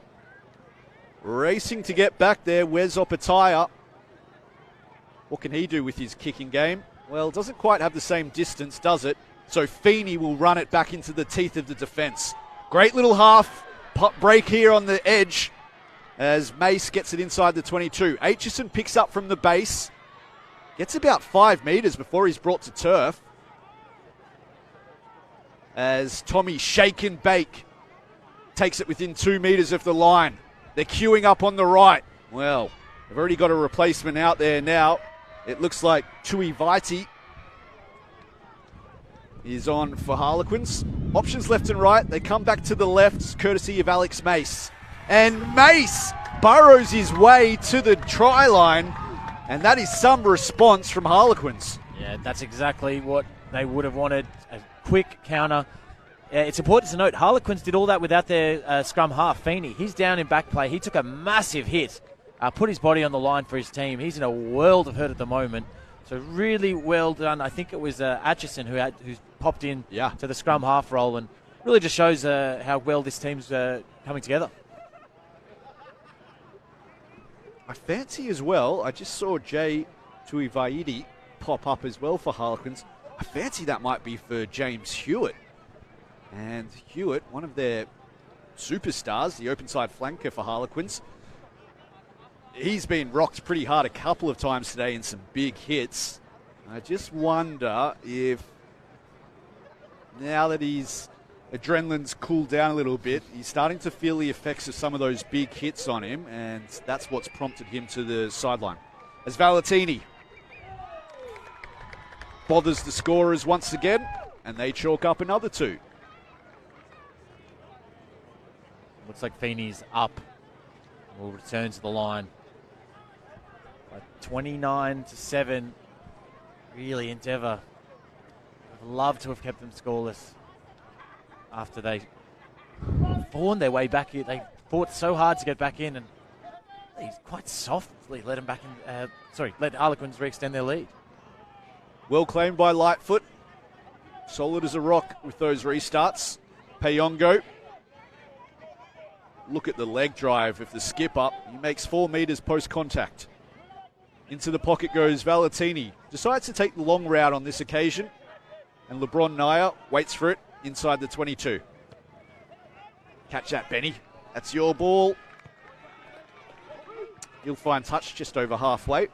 Racing to get back there. Wes Opataya. What can he do with his kicking game? Well, doesn't quite have the same distance, does it? So Feeney will run it back into the teeth of the defence. Great little half break here on the edge as Mace gets it inside the 22. Aitchison picks up from the base. Gets about 5 metres before he's brought to turf. As Tommy Shake and Bake takes it within 2 metres of the line. They're queuing up on the right. Well, they've already got a replacement out there now. It looks like Tui Vaiti is on for Harlequins. Options left and right. They come back to the left, courtesy of Alex Mace. And Mace burrows his way to the try line. And that is some response from Harlequins. Yeah, that's exactly what they would have wanted. A quick counter. It's important to note, Harlequins did all that without their scrum half, Feeney. He's down in back play. He took a massive hit, put his body on the line for his team. He's in a world of hurt at the moment. So really well done. I think it was Atchison who's popped in to the scrum half role, and really just shows how well this team's coming together. I fancy as well, I just saw Jay Tuivaidi pop up as well for Harlequins. I fancy that might be for James Hewitt. And Hewitt, one of their superstars, the open side flanker for Harlequins, he's been rocked pretty hard a couple of times today in some big hits. I just wonder if now that his adrenaline's cooled down a little bit, he's starting to feel the effects of some of those big hits on him, and that's what's prompted him to the sideline. As Valentini bothers the scorers once again, and they chalk up another 2. Looks like Feeney's up. Will return to the line. 29-7. Really, Endeavour. I'd love to have kept them scoreless after they fawned their way back here. They fought so hard to get back in, and they quite softly let them back in. Let Harlequins re-extend their lead. Well claimed by Lightfoot. Solid as a rock with those restarts. Payongo. Look at the leg drive of the skip up. He makes 4 metres post-contact. Into the pocket goes Valentini. Decides to take the long route on this occasion. And LeBron Naya waits for it inside the 22. Catch that, Benny. That's your ball. He'll find touch just over halfway.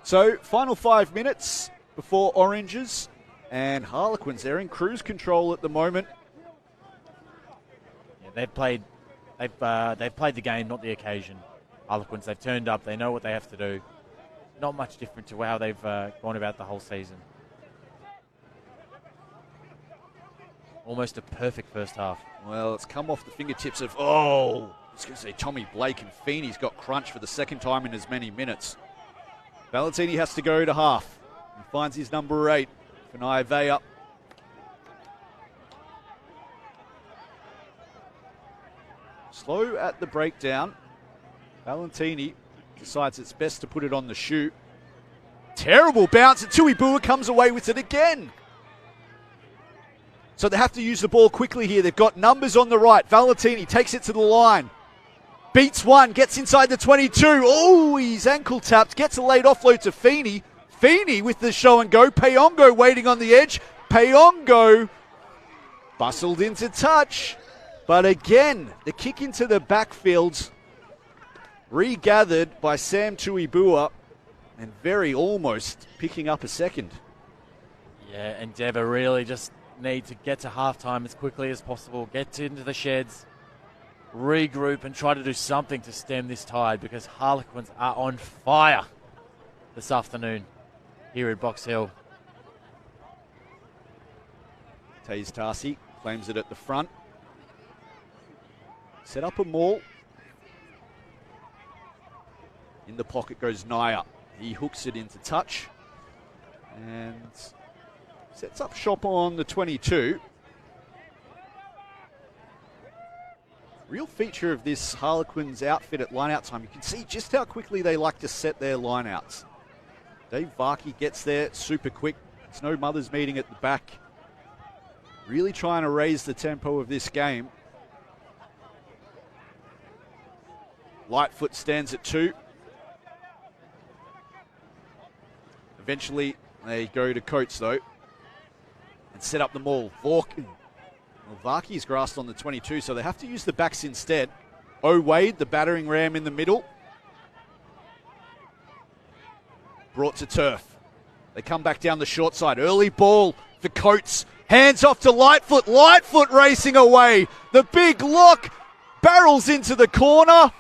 So, final 5 minutes before Oranges. And Harlequins, they're in cruise control at the moment. They've played the game, not the occasion. Harlequins, they've turned up. They know what they have to do. Not much different to how they've gone about the whole season. Almost a perfect first half. Well, it's come off the fingertips of, I was going to say Tommy Blake, and Feeney's got crunched for the second time in as many minutes. Valentini has to go to half. He finds his number 8 for Naivea. Slow at the breakdown. Valentini decides it's best to put it on the shoot. Terrible bounce, and Tuibua comes away with it again. So they have to use the ball quickly here. They've got numbers on the right. Valentini takes it to the line. Beats one, gets inside the 22. Oh, he's ankle tapped. Gets a late offload to Feeney. Feeney with the show and go. Payongo waiting on the edge. Payongo bustled into touch. But again, the kick into the backfield regathered by Sam Tuibua and very almost picking up a second. Yeah, Endeavour really just need to get to halftime as quickly as possible, get into the sheds, regroup and try to do something to stem this tide because Harlequins are on fire this afternoon here at Box Hill. Taze Tarsi claims it at the front. Set up a maul. In the pocket goes Naya. He hooks it into touch and sets up shop on the 22. Real feature of this Harlequins outfit at line-out time. You can see just how quickly they like to set their line-outs. Dave Varkey gets there super quick. It's no mother's meeting at the back. Really trying to raise the tempo of this game. Lightfoot stands at 2. Eventually, they go to Coates, though, and set up the maul. Varkey's grasped on the 22, so they have to use the backs instead. Wade, the battering ram in the middle. Brought to turf. They come back down the short side. Early ball for Coates. Hands off to Lightfoot. Lightfoot racing away. The big lock barrels into the corner.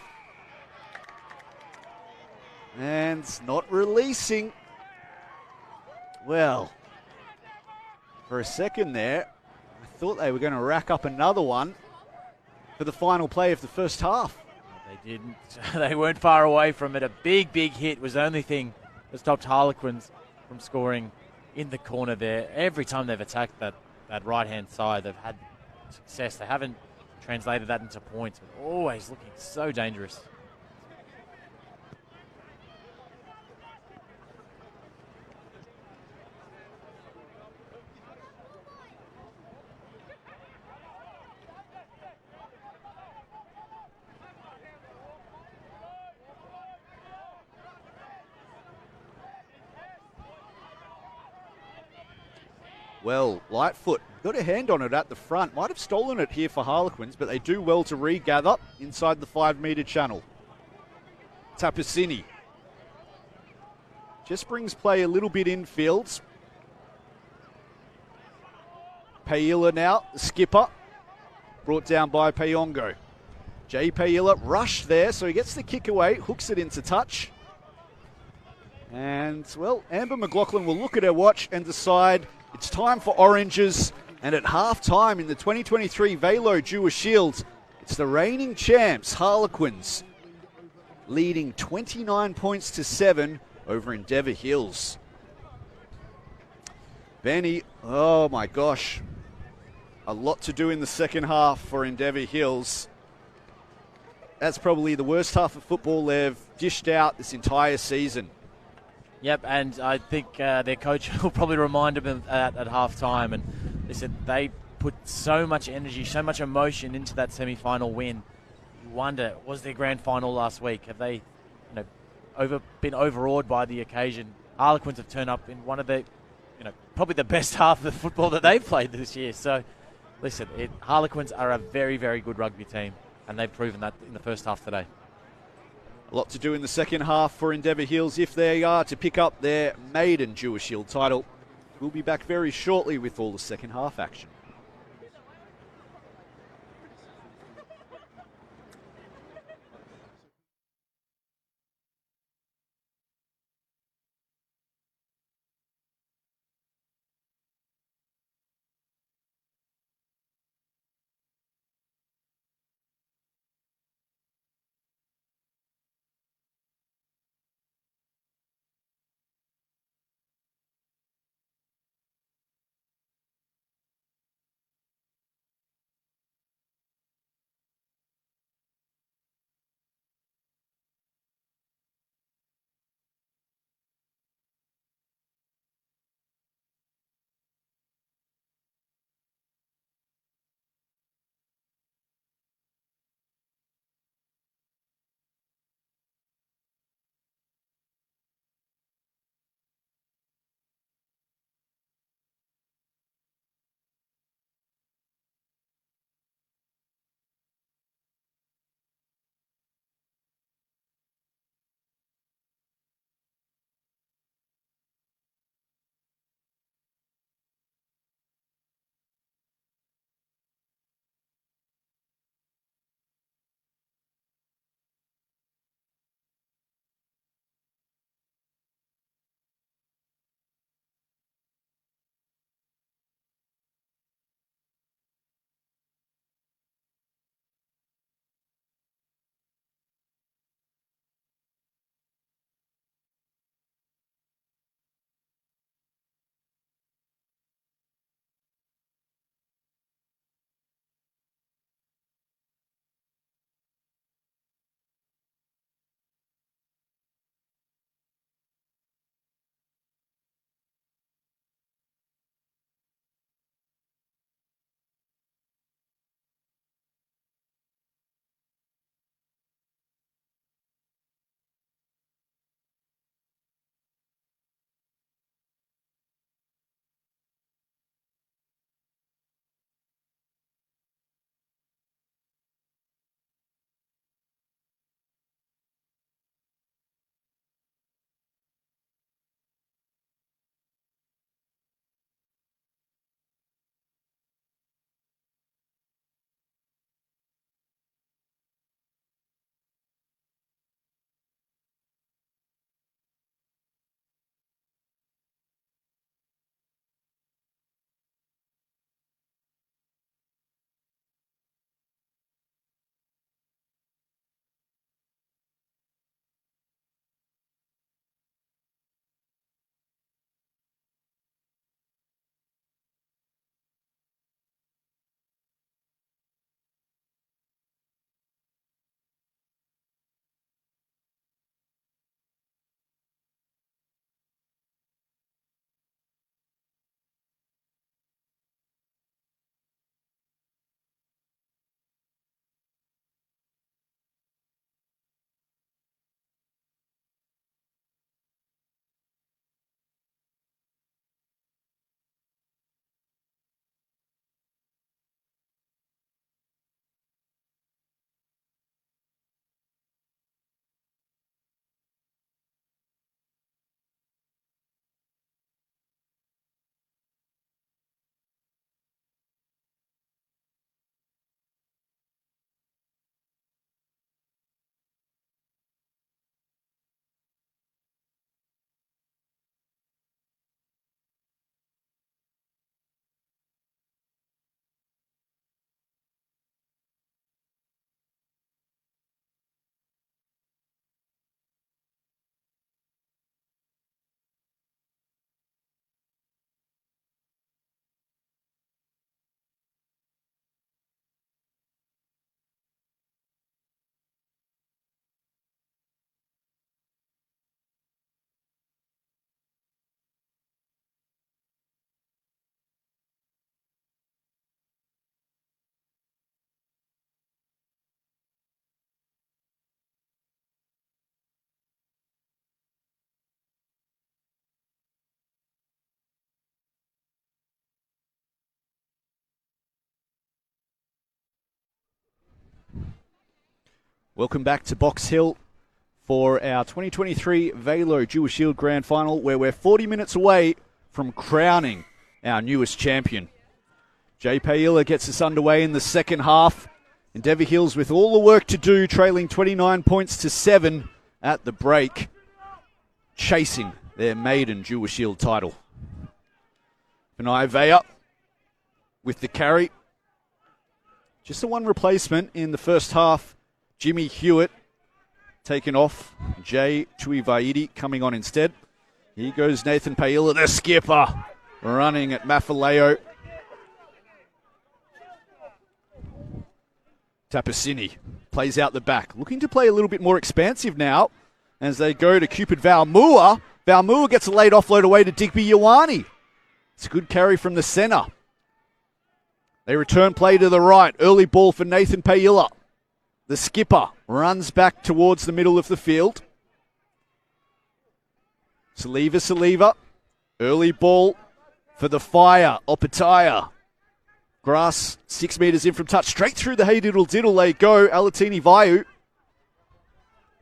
And not releasing. Well, for a second there, I thought they were going to rack up another one for the final play of the first half. They didn't. They weren't far away from it. A big, big hit was the only thing that stopped Harlequins from scoring in the corner there. Every time they've attacked that right-hand side, they've had success. They haven't translated that into points, but always looking so dangerous. Well, Lightfoot got a hand on it at the front. Might have stolen it here for Harlequins, but they do well to regather inside the 5-metre channel. Tapasini just brings play a little bit infield. Paila now, the skipper, brought down by Payongo. Jay Paila rushed there, so he gets the kick away, hooks it into touch. And, well, Amber McLaughlin will look at her watch and decide it's time for Oranges. And at half-time in the 2023 Velo Dewar Shield, it's the reigning champs, Harlequins, leading 29 points to 7 over Endeavour Hills. Benny, oh my gosh, a lot to do in the second half for Endeavour Hills. That's probably the worst half of football they've dished out this entire season. Yep, and I think their coach will probably remind them of that at half-time. And listen, they put so much energy, so much emotion into that semi-final win. You wonder, was their grand final last week? Have they been overawed by the occasion? Harlequins have turned up in one of the, probably the best half of the football that they've played this year. So, listen, Harlequins are a very, very good rugby team, and they've proven that in the first half today. A lot to do in the second half for Endeavour Hills if they are to pick up their maiden Dewar Shield title. We'll be back very shortly with all the second half action. Welcome back to Box Hill for our 2023 Velo Dewar Shield Grand Final, where we're 40 minutes away from crowning our newest champion. Jay Paila gets us underway in the second half. Endeavour Hills with all the work to do, trailing 29 points to 7 at the break, chasing their maiden Dewar Shield title. Benai Vea with the carry. Just the one replacement in the first half. Jimmy Hewitt taken off. Jay Tuivaidi coming on instead. Here goes Nathan Paila, the skipper, running at Mafaleo. Tapasini plays out the back, looking to play a little bit more expansive now as they go to Cupid Valmua. Valmua gets a late offload away to Digby Ioane. It's a good carry from the centre. They return play to the right. Early ball for Nathan Paila. The skipper runs back towards the middle of the field. Saliva. Early ball for the Fire. Opataya. Grass 6 metres in from touch. Straight through the hey diddle diddle they go. Alatini Vayu.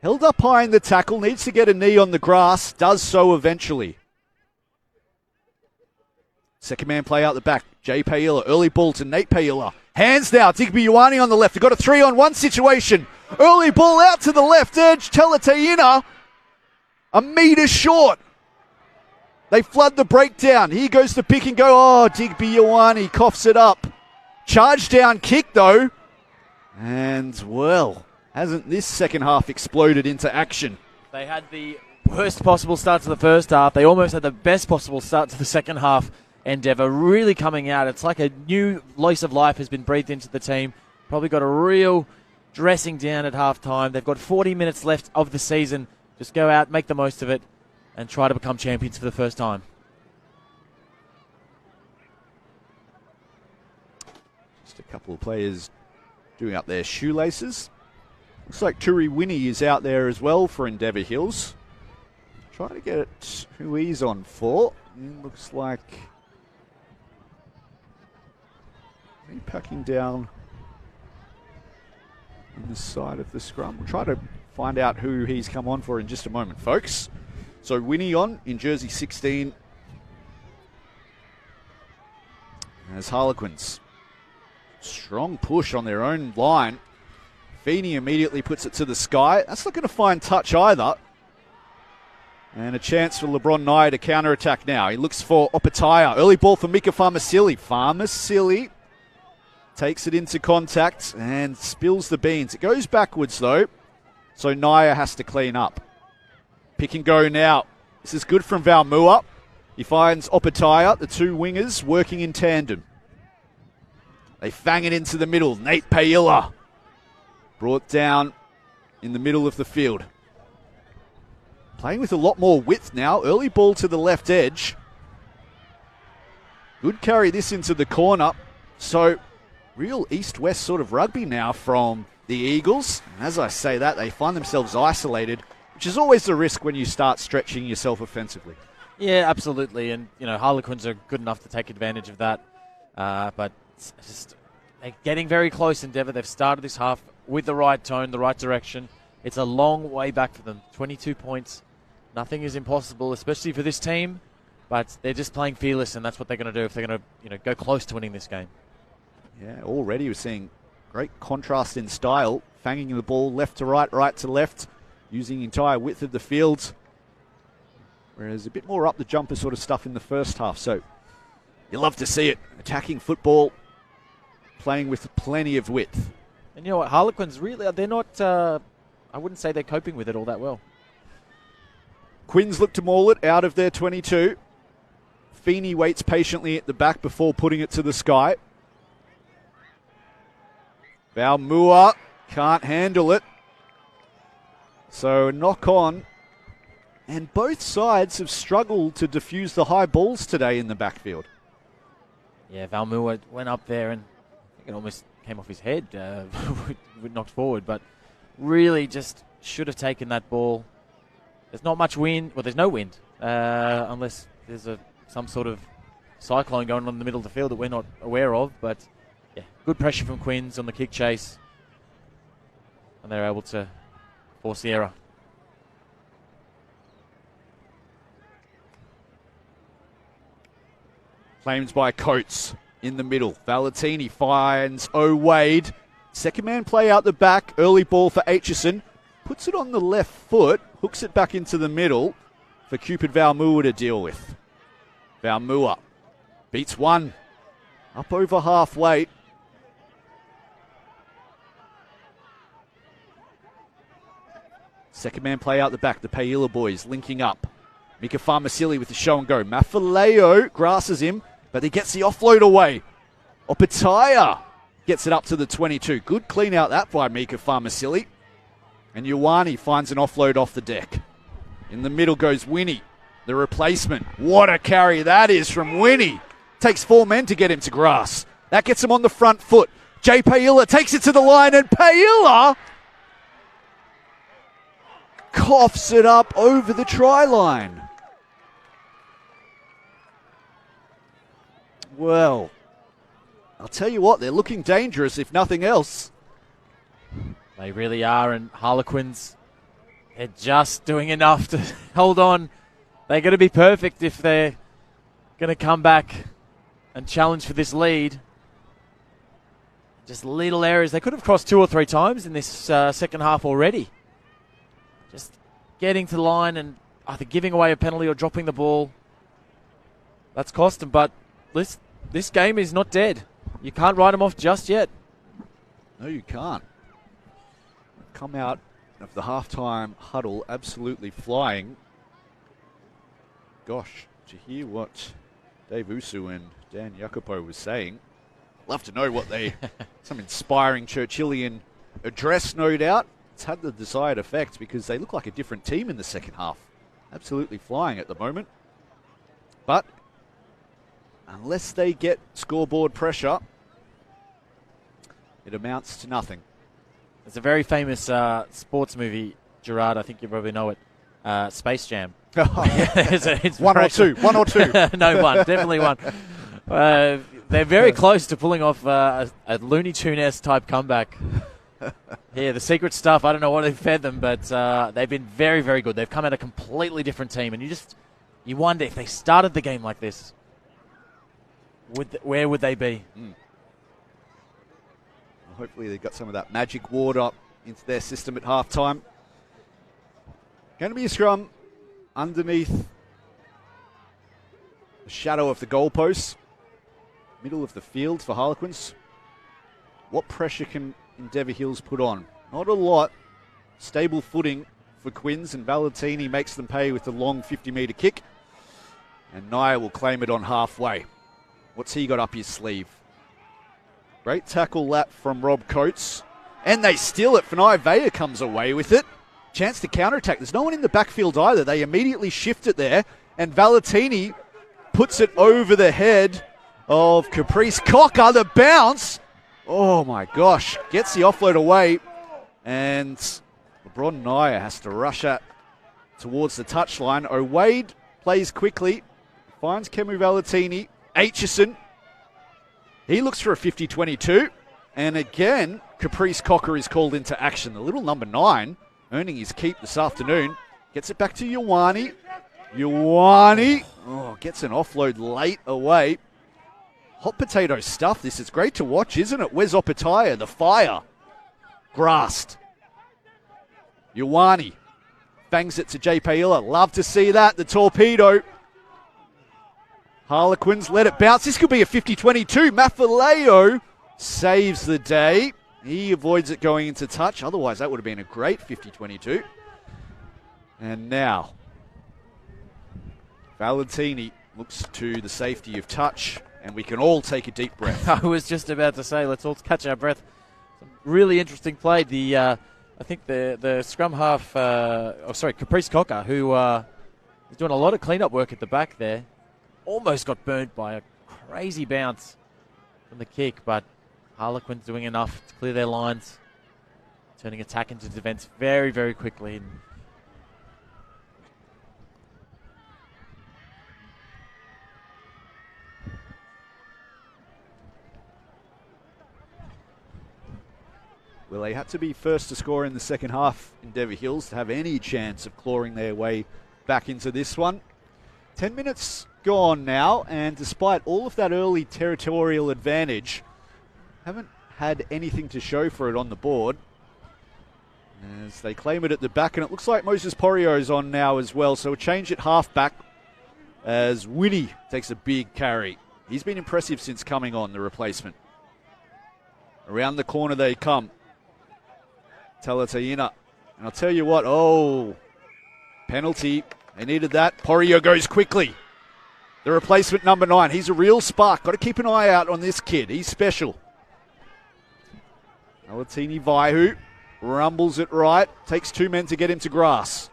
Held up high in the tackle. Needs to get a knee on the grass. Does so eventually. Second man play out the back. Jay Paila. Early ball to Nate Paila. Hands now. Digby Ioane on the left. They've got a 3-on-1 situation. Early ball out to the left edge. Teletaina a metre short. They flood the breakdown. Here goes the pick and go. Oh, Digby Ioane coughs it up. Charge down kick though. And well, hasn't this second half exploded into action? They had the worst possible start to the first half. They almost had the best possible start to the second half. Endeavour really coming out. It's like a new lease of life has been breathed into the team. Probably got a real dressing down at halftime. They've got 40 minutes left of the season. Just go out, make the most of it, and try to become champions for the first time. Just a couple of players doing up their shoelaces. Looks like Turi Winnie is out there as well for Endeavour Hills. Trying to get it who he's on for. Looks like he's packing down on the side of the scrum. We'll try to find out who he's come on for in just a moment, folks. So Winnie on in jersey 16 as Harlequins. Strong push on their own line. Feeney immediately puts it to the sky. That's not going to find touch either. And a chance for LeBron Nye to counter-attack now. He looks for Opataya. Early ball for Mika Farmasili. Farmasili takes it into contact and spills the beans. It goes backwards though, so Naya has to clean up. Pick and go now. This is good from Valmua. He finds Opataya, the two wingers working in tandem. They fang it into the middle. Nate Paila brought down in the middle of the field. Playing with a lot more width now. Early ball to the left edge. Good carry this into the corner. So real east-west sort of rugby now from the Eagles. And as I say that, they find themselves isolated, which is always the risk when you start stretching yourself offensively. Yeah, absolutely. And, you know, Harlequins are good enough to take advantage of that. But it's just they're getting very close, Endeavour. They've started this half with the right tone, the right direction. It's a long way back for them. 22 points. Nothing is impossible, especially for this team. But they're just playing fearless, and that's what they're going to do if they're going to, go close to winning this game. Yeah, already we're seeing great contrast in style. Fanging the ball left to right, right to left, using the entire width of the field. Whereas a bit more up the jumper sort of stuff in the first half. So you love to see it. Attacking football, playing with plenty of width. And you know what, Harlequins really, they're not, I wouldn't say they're coping with it all that well. Quins look to maul it out of their 22. Feeney waits patiently at the back before putting it to the sky. Valmua can't handle it. So knock on. And both sides have struggled to defuse the high balls today in the backfield. Yeah, Valmua went up there and I think it almost came off his head, knocked forward, but really just should have taken that ball. There's not much wind. Well, there's no wind unless there's some sort of cyclone going on in the middle of the field that we're not aware of. But yeah, good pressure from Quins on the kick chase. and they're able to force the error. Claims by Coates in the middle. Valentini finds O'Wade. Second man play out the back. Early ball for Aitchison. Puts it on the left foot. Hooks it back into the middle for Cupid Valmua to deal with. Valmua beats one. Up over halfway. Second man play out the back. The Paila boys linking up. Mika Farmasili with the show and go. Mafaleo grasses him, but he gets the offload away. Opataya gets it up to the 22. Good clean out that by Mika Farmasili. And Ioane finds an offload off the deck. In the middle goes Winnie, the replacement. What a carry that is from Winnie. Takes 4 men to get him to grass. That gets him on the front foot. Jay Paila takes it to the line, and Paila coughs it up over the try line. Well, I'll tell you what, they're looking dangerous if nothing else. They really are, and Harlequins, they're just doing enough to hold on. They're going to be perfect if they're going to come back and challenge for this lead. Just little errors. They could have crossed 2 or 3 times in this second half already. Just getting to the line and either giving away a penalty or dropping the ball. That's cost them, but this game is not dead. You can't write them off just yet. No, you can't. Come out of the halftime huddle absolutely flying. Gosh, to hear what Dave Usu and Dan Jacopo was saying, love to know what some inspiring Churchillian address, no doubt. It's had the desired effect because they look like a different team in the second half. Absolutely flying at the moment. But unless they get scoreboard pressure, it amounts to nothing. It's a very famous sports movie, Gerard. I think you probably know it. Space Jam. Oh, yeah. it's one or two. No, one. Definitely one. They're very close to pulling off a Looney Tunes type comeback. Yeah, the secret stuff, I don't know what they've fed them, but they've been very, very good. They've come out a completely different team, and you wonder if they started the game like this, where would they be? Hopefully they got some of that magic water into their system at halftime. Going to be a scrum underneath the shadow of the goalposts. Middle of the field for Harlequins. What pressure can Endeavour Hills put on? Not a lot. Stable footing for Quins, and Valentini makes them pay with the long 50-metre kick. And Naya will claim it on halfway. What's he got up his sleeve? Great tackle lap from Rob Coates. And they steal it. Fanai Vea comes away with it. Chance to counterattack. There's no one in the backfield either. They immediately shift it there. And Valentini puts it over the head of Caprice Cocker. The bounce. Oh my gosh. Gets the offload away. And LeBron Naya has to rush it towards the touchline. O'Wade plays quickly. Finds Kemu Valentini. Aitchison. He looks for a 50-22. And again, Caprice Cocker is called into action. The little number 9, earning his keep this afternoon. Gets it back to Ioane. Ioane. Oh, gets an offload late away. Hot potato stuff. This is great to watch, isn't it? Where's Opataya? The fire. Grassed. Ioane. Bangs it to Jay Paila. Love to see that. The torpedo. Harlequins let it bounce. This could be a 50-22. Mafaleo saves the day. He avoids it going into touch. Otherwise, that would have been a great 50-22. And now, Valentini looks to the safety of touch, and we can all take a deep breath. I was just about to say, let's all catch our breath. Some really interesting play. I think the scrum half, Caprice Cocker, who is doing a lot of cleanup work at the back there, almost got burnt by a crazy bounce from the kick, but Harlequins doing enough to clear their lines, turning attack into defense very, very quickly. Well, they had to be first to score in the second half, Endeavour Hills, to have any chance of clawing their way back into this one. 10 minutes gone now, and despite all of that early territorial advantage, haven't had anything to show for it on the board. As they claim it at the back, and it looks like Moses Porio's on now as well, so a change at half-back as Winnie takes a big carry. He's been impressive since coming on, the replacement. Around the corner they come. Talataina. And I'll tell you what, penalty. They needed that. Porio goes quickly. The replacement number 9. He's a real spark. Got to keep an eye out on this kid. He's special. Alatini Vaihu rumbles it right. Takes 2 men to get him to grass.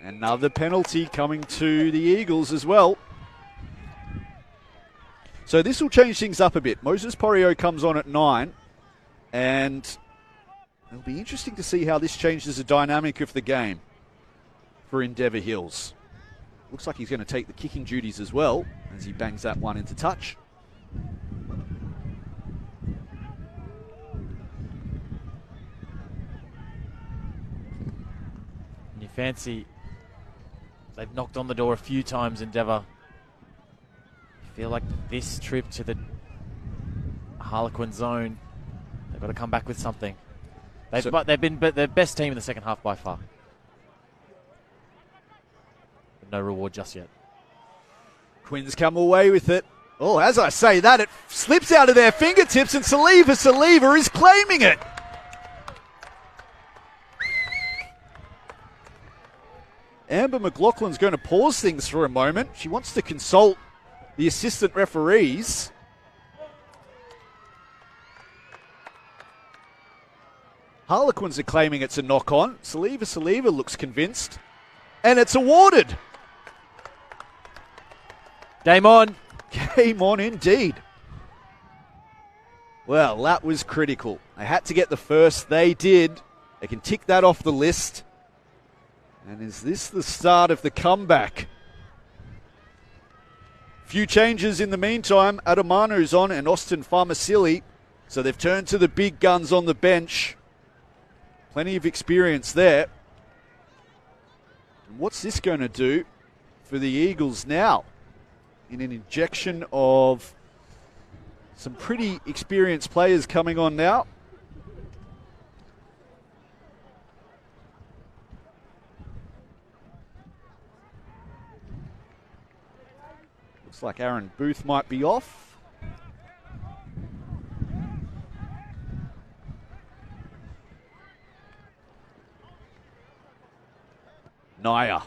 Another penalty coming to the Eagles as well. So this will change things up a bit. Moses Porio comes on at 9. And it'll be interesting to see how this changes the dynamic of the game for Endeavour Hills. Looks like he's going to take the kicking duties as well as he bangs that one into touch. You fancy they've knocked on the door a few times, Endeavour. You feel like this trip to the Harlequin zone, they've got to come back with something. They've been the best team in the second half by far. But no reward just yet. Quins come away with it. Oh, as I say that, it slips out of their fingertips, and Saliva is claiming it. Amber McLaughlin's going to pause things for a moment. She wants to consult the assistant referees. Harlequins are claiming it's a knock-on. Saliva looks convinced. And it's awarded. Game on. Game on indeed. Well, that was critical. They had to get the first. They did. They can tick that off the list. And is this the start of the comeback? Few changes in the meantime. Adamanu's on and Austin Farmasili. So they've turned to the big guns on the bench. Plenty of experience there. And what's this going to do for the Eagles now? In an injection of some pretty experienced players coming on now. Looks like Aaron Booth might be off. Naya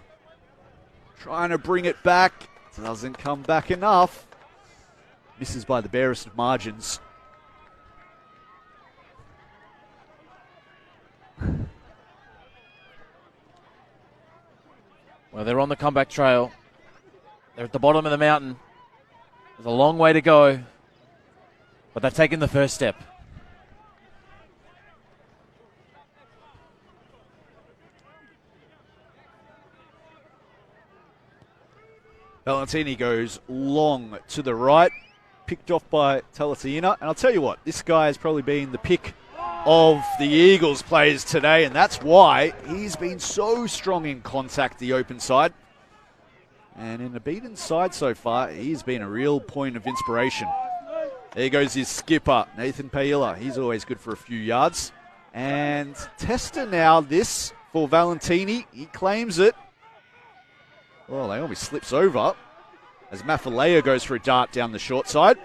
trying to bring it back. Doesn't come back enough. Misses by the barest of margins. Well, they're on the comeback trail. They're at the bottom of the mountain. There's a long way to go, but they've taken the first step. Valentini goes long to the right, picked off by Talataina. And I'll tell you what, this guy has probably been the pick of the Eagles players today, and that's why he's been so strong in contact, the open side. And in the beaten side so far, he's been a real point of inspiration. There goes his skipper, Nathan Paila. He's always good for a few yards. And Tester now, this for Valentini. He claims it. Well, Naomi slips over as Mafalea goes for a dart down the short side.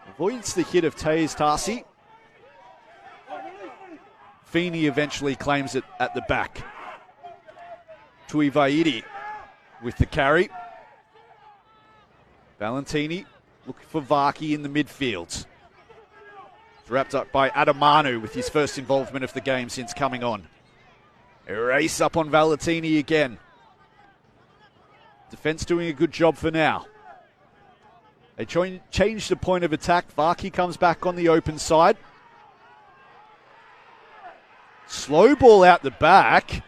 Avoids the hit of Taze Tarsi. Feeney eventually claims it at the back. Tui Vaidi with the carry. Valentini looking for Varki in the midfield. It's wrapped up by Adamanu with his first involvement of the game since coming on. A race up on Valentini again. Defence doing a good job for now. They change the point of attack. Varki comes back on the open side. Slow ball out the back.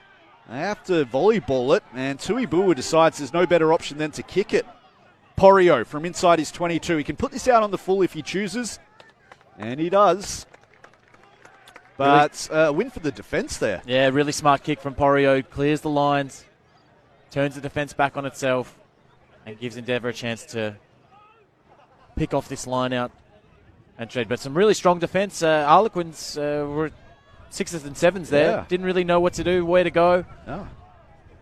They have to volleyball it, and Tuibua decides there's no better option than to kick it. Porio from inside his 22. He can put this out on the full if he chooses, and he does. But a win for the defence there. Yeah, really smart kick from Porio. Clears the lines, turns the defence back on itself, and gives Endeavour a chance to pick off this line out and trade. But some really strong defence. Harlequins were 6s and 7s there. Yeah. Didn't really know what to do, where to go, Oh.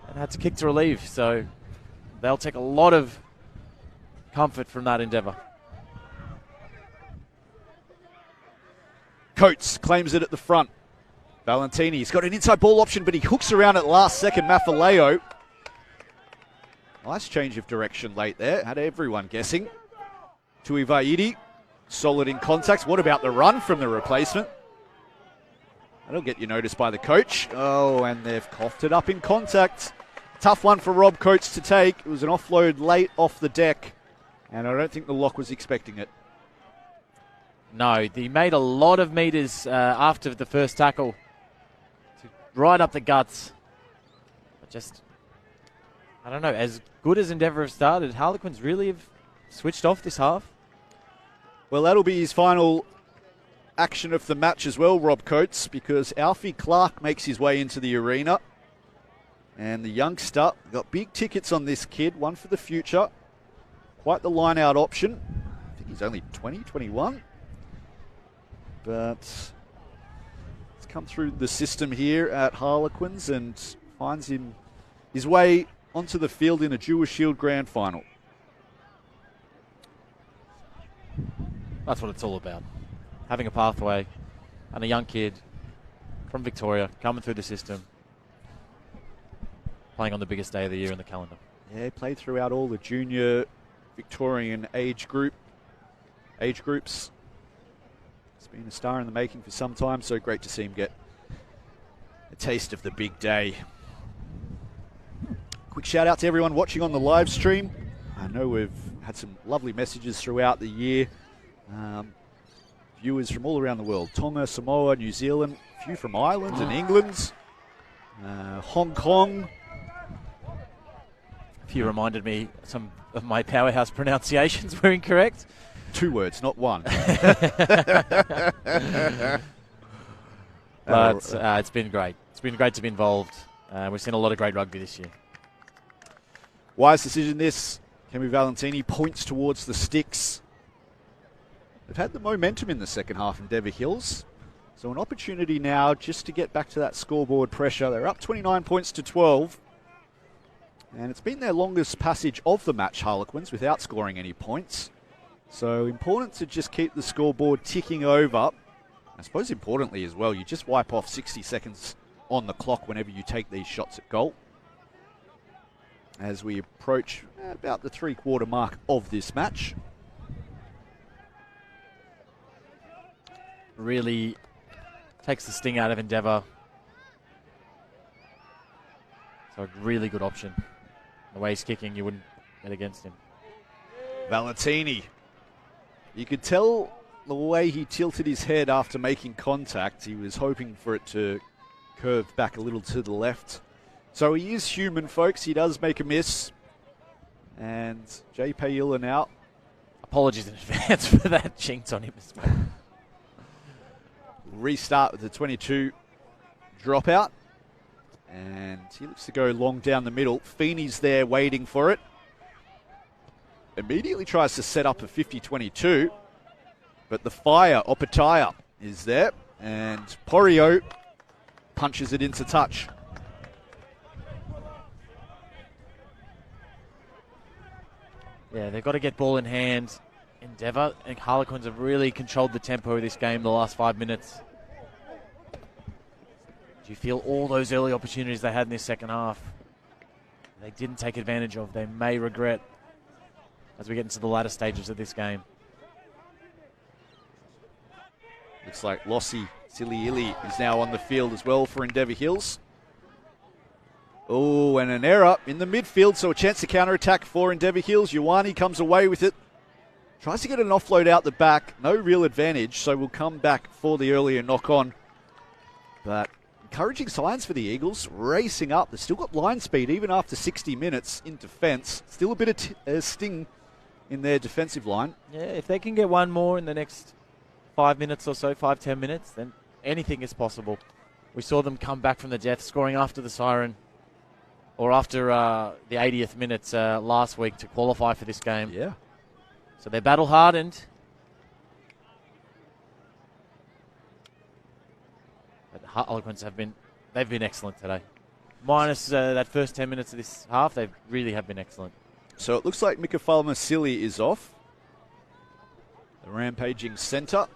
and had to kick to relieve. So they'll take a lot of comfort from that Endeavour. Coates claims it at the front. Valentini's got an inside ball option, but he hooks around at last second. Mafaleo. Nice change of direction late there. Had everyone guessing. Tuivaiti, solid in contact. What about the run from the replacement? That'll get you noticed by the coach. Oh, and they've coughed it up in contact. Tough one for Rob Coates to take. It was an offload late off the deck, and I don't think the lock was expecting it. No, he made a lot of meters after the first tackle. Right up the guts. But just, I don't know, as good as Endeavour have started, Harlequins really have switched off this half. Well, that'll be his final action of the match as well, Rob Coates, because Alfie Clark makes his way into the arena. And the youngster got big tickets on this kid, one for the future. Quite the line-out option. I think he's only 20, 21. But he's come through the system here at Harlequins and finds his way onto the field in a Dewar Shield Grand Final. That's what it's all about. Having a pathway and a young kid from Victoria coming through the system, playing on the biggest day of the year in the calendar. Yeah, played throughout all the junior Victorian age groups. He's been a star in the making for some time, so great to see him get a taste of the big day. Quick shout out to everyone watching on the live stream. I know we've had some lovely messages throughout the year. Viewers from all around the world. Tonga, Samoa, New Zealand, a few from Ireland and England. Hong Kong. A few reminded me some of my powerhouse pronunciations were incorrect. 2 words, not one. But it's been great. It's been great to be involved. We've seen a lot of great rugby this year. Wise decision this. Kemi Valentini points towards the sticks. They've had the momentum in the second half in Endeavour Hills. So an opportunity now just to get back to that scoreboard pressure. They're up 29 points to 12. And it's been their longest passage of the match, Harlequins, without scoring any points. So important to just keep the scoreboard ticking over. I suppose importantly as well, you just wipe off 60 seconds on the clock whenever you take these shots at goal. As we approach about the 3/4 mark of this match. Really takes the sting out of Endeavour. So a really good option. The way he's kicking, you wouldn't bet against him. Valentini. You could tell the way he tilted his head after making contact. He was hoping for it to curve back a little to the left. So he is human, folks. He does make a miss. And Jay Paila now. Apologies in advance for that jinx on him as well. Restart with the 22 dropout. And he looks to go long down the middle. Feeney's there waiting for it. Immediately tries to set up a 50-22. But the fire, Opataya, is there. And Porio punches it into touch. Yeah, they've got to get ball in hand. Endeavour and Harlequins have really controlled the tempo of this game the last 5 minutes. Do you feel all those early opportunities they had in this second half they didn't take advantage of, they may regret as we get into the latter stages of this game? Looks like Lossi Siliili is now on the field as well for Endeavour Hills. Oh, and an error in the midfield, so a chance to counter-attack for Endeavour Hills. Ioane comes away with it. Tries to get an offload out the back. No real advantage, so we'll come back for the earlier knock-on. But encouraging signs for the Eagles. Racing up. They've still got line speed even after 60 minutes in defence. Still a bit of sting in their defensive line. Yeah, if they can get one more in the next 5 minutes or so, 5-10 minutes, then anything is possible. We saw them come back from the death, scoring after the siren, or after the 80th minute last week to qualify for this game. Yeah. So they're battle-hardened. But the Harlequins they've been excellent today. Minus that first 10 minutes of this half, they really have been excellent. So it looks like Mika Falmasili is off. The rampaging centre.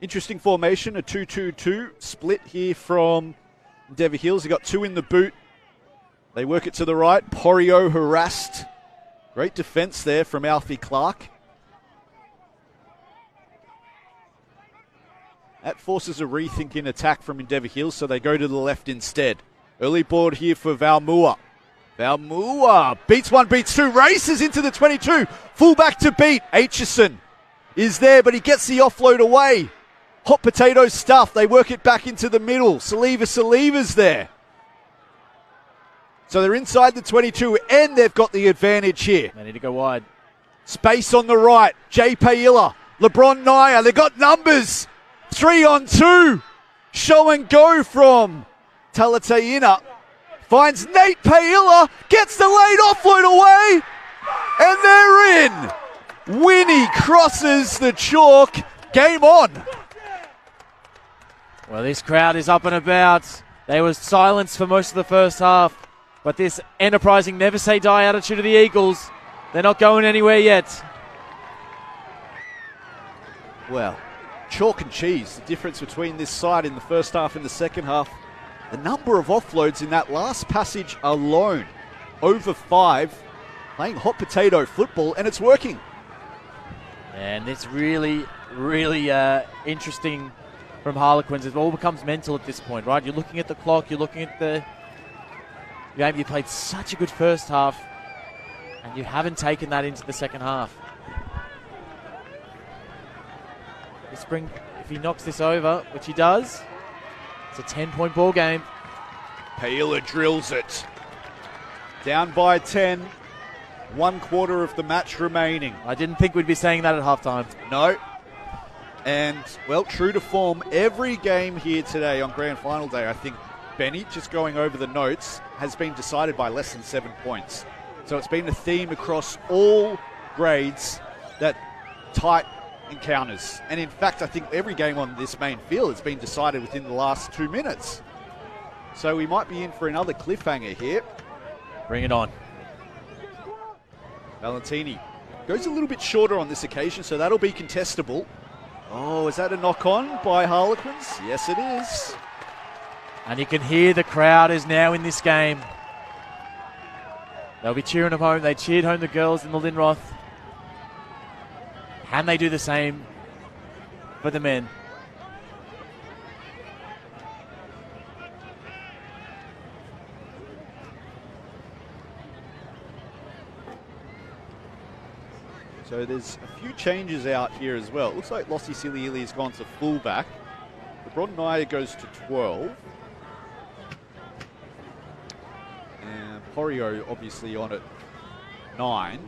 Interesting formation, a 2-2-2 split here from Endeavour Hills. They got two in the boot. They work it to the right. Porio harassed. Great defence there from Alfie Clark. That forces a rethink in attack from Endeavour Hills, so they go to the left instead. Early board here for Valmua. Valmua beats one, beats two, races into the 22. Fullback to beat. Aitchison is there, but he gets the offload away. Hot potato stuff. They work it back into the middle. Saliva's there. So they're inside the 22, and they've got the advantage here. They need to go wide. Space on the right. Jay Pailla, LeBron Naya. They've got numbers. 3-on-2. Show and go from Talataina. Finds Nate Pailla. Gets the late offload away. And they're in. Winnie crosses the chalk. Game on. Well, this crowd is up and about. There was silence for most of the first half. But this enterprising, never say die attitude of the Eagles, they're not going anywhere yet. Well, chalk and cheese, the difference between this side in the first half and the second half. The number of offloads in that last passage alone, over 5, playing hot potato football, and it's working. And it's really, really interesting from Harlequins. It all becomes mental at this point, right? You're looking at the clock, you're looking at the game. You played such a good first half, and you haven't taken that into the second half. If he knocks this over, which he does, it's a 10-point ball game. Pailla drills it. Down by 10. 1 quarter of the match remaining. I didn't think we'd be saying that at halftime. No. And, well, true to form, every game here today on Grand Final Day, I think, Benny, just going over the notes, has been decided by less than 7 points. So it's been a theme across all grades, that tight encounters. And in fact, I think every game on this main field has been decided within the last 2 minutes. So we might be in for another cliffhanger here. Bring it on. Valentini goes a little bit shorter on this occasion, so that'll be contestable. Oh, is that a knock-on by Harlequins? Yes, it is. And you can hear the crowd is now in this game. They'll be cheering them home. They cheered home the girls in the Linroth. Can they do the same for the men? So there's a few changes out here as well. It looks like Lossie Siliili has gone to fullback. LeBron Naya goes to 12. And Porio obviously on at 9.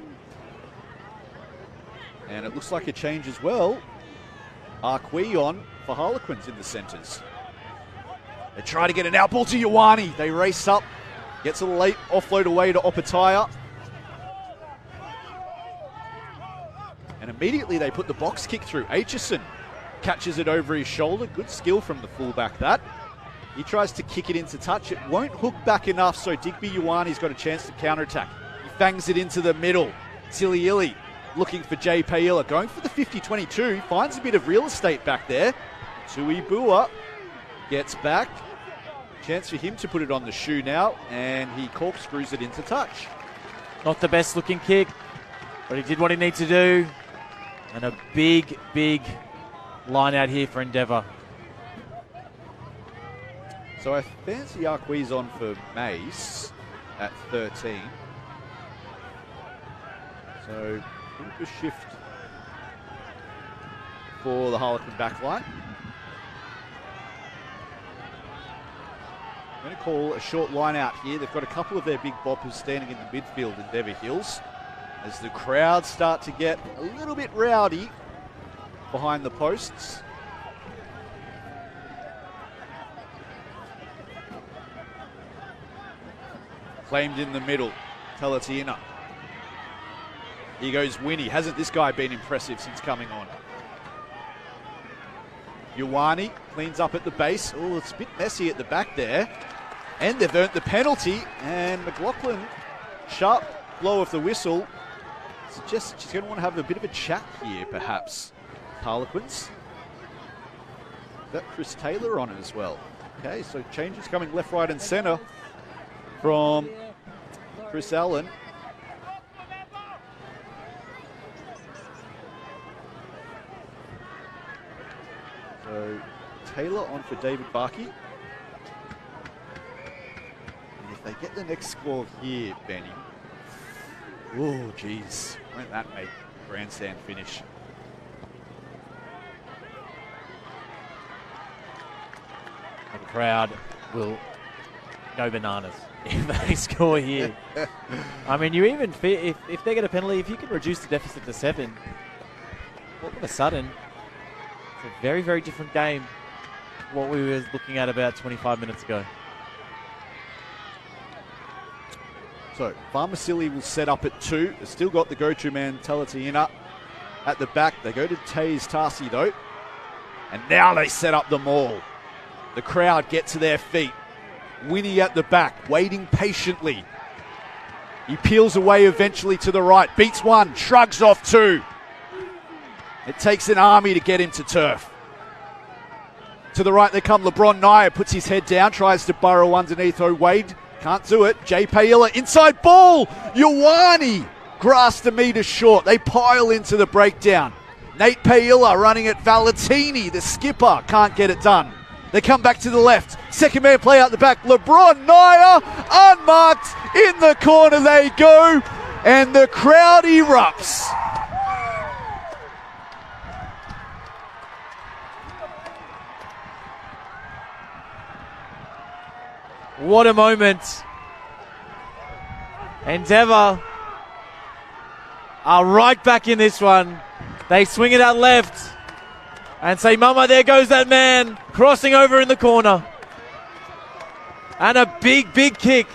And it looks like a change as well. Arqui on for Harlequins in the centres. They try to get an out ball to Ioane. They race up. Gets a late offload away to Opataya. And immediately they put the box kick through. Aitchison catches it over his shoulder. Good skill from the fullback that. He tries to kick it into touch. It won't hook back enough, so Digby Ioane's got a chance to counterattack. He fangs it into the middle. Siliili looking for Jay Pailla. Going for the 50-22. Finds a bit of real estate back there. Tuibua gets back. Chance for him to put it on the shoe now. And he corkscrews it into touch. Not the best looking kick, but he did what he needed to do. And a big, big line out here for Endeavour. So I fancy Arqui's on for Mace at 13. So a shift for the Harlequin backline. I'm going to call a short line out here. They've got a couple of their big boppers standing in the midfield in Endeavour Hills. As the crowds start to get a little bit rowdy behind the posts. Claimed in the middle. Talatina. Here goes Winnie. Hasn't this guy been impressive since coming on? Ioane cleans up at the base. Oh, it's a bit messy at the back there. And they've earned the penalty. And McLaughlin, sharp blow of the whistle. Suggests she's going to want to have a bit of a chat here, perhaps. Harlequins. Got Chris Taylor on as well. Okay, so changes coming left, right, and centre from Chris Allen. So Taylor on for David Barkey. And if they get the next score here, Benny. Oh, geez. Won't that make a grandstand finish? The crowd will go bananas if they score here. I mean, you even if they get a penalty, if you can reduce the deficit to 7, all of a sudden, it's a very, very different game to what we were looking at about 25 minutes ago. So Farmasili will set up at 2. They've still got the go-to man, Talatina, at the back. They go to Taze Tarsi, though. And now they set up the maul. The crowd get to their feet. Winnie at the back, waiting patiently. He peels away eventually to the right. Beats 1, shrugs off 2. It takes an army to get him to turf. To the right they come. LeBron Naya puts his head down, tries to burrow underneath O'Wade. Can't do it. Jay Paella, inside ball. Ioane grasped a metre short. They pile into the breakdown. Nate Paella running at Valentini. The skipper can't get it done. They come back to the left. Second man play out the back. LeBron Naya, unmarked. In the corner they go. And the crowd erupts. What a moment. Endeavour are right back in this one. They swing it out left and say, Mama, there goes that man. Crossing over in the corner. And a big, big kick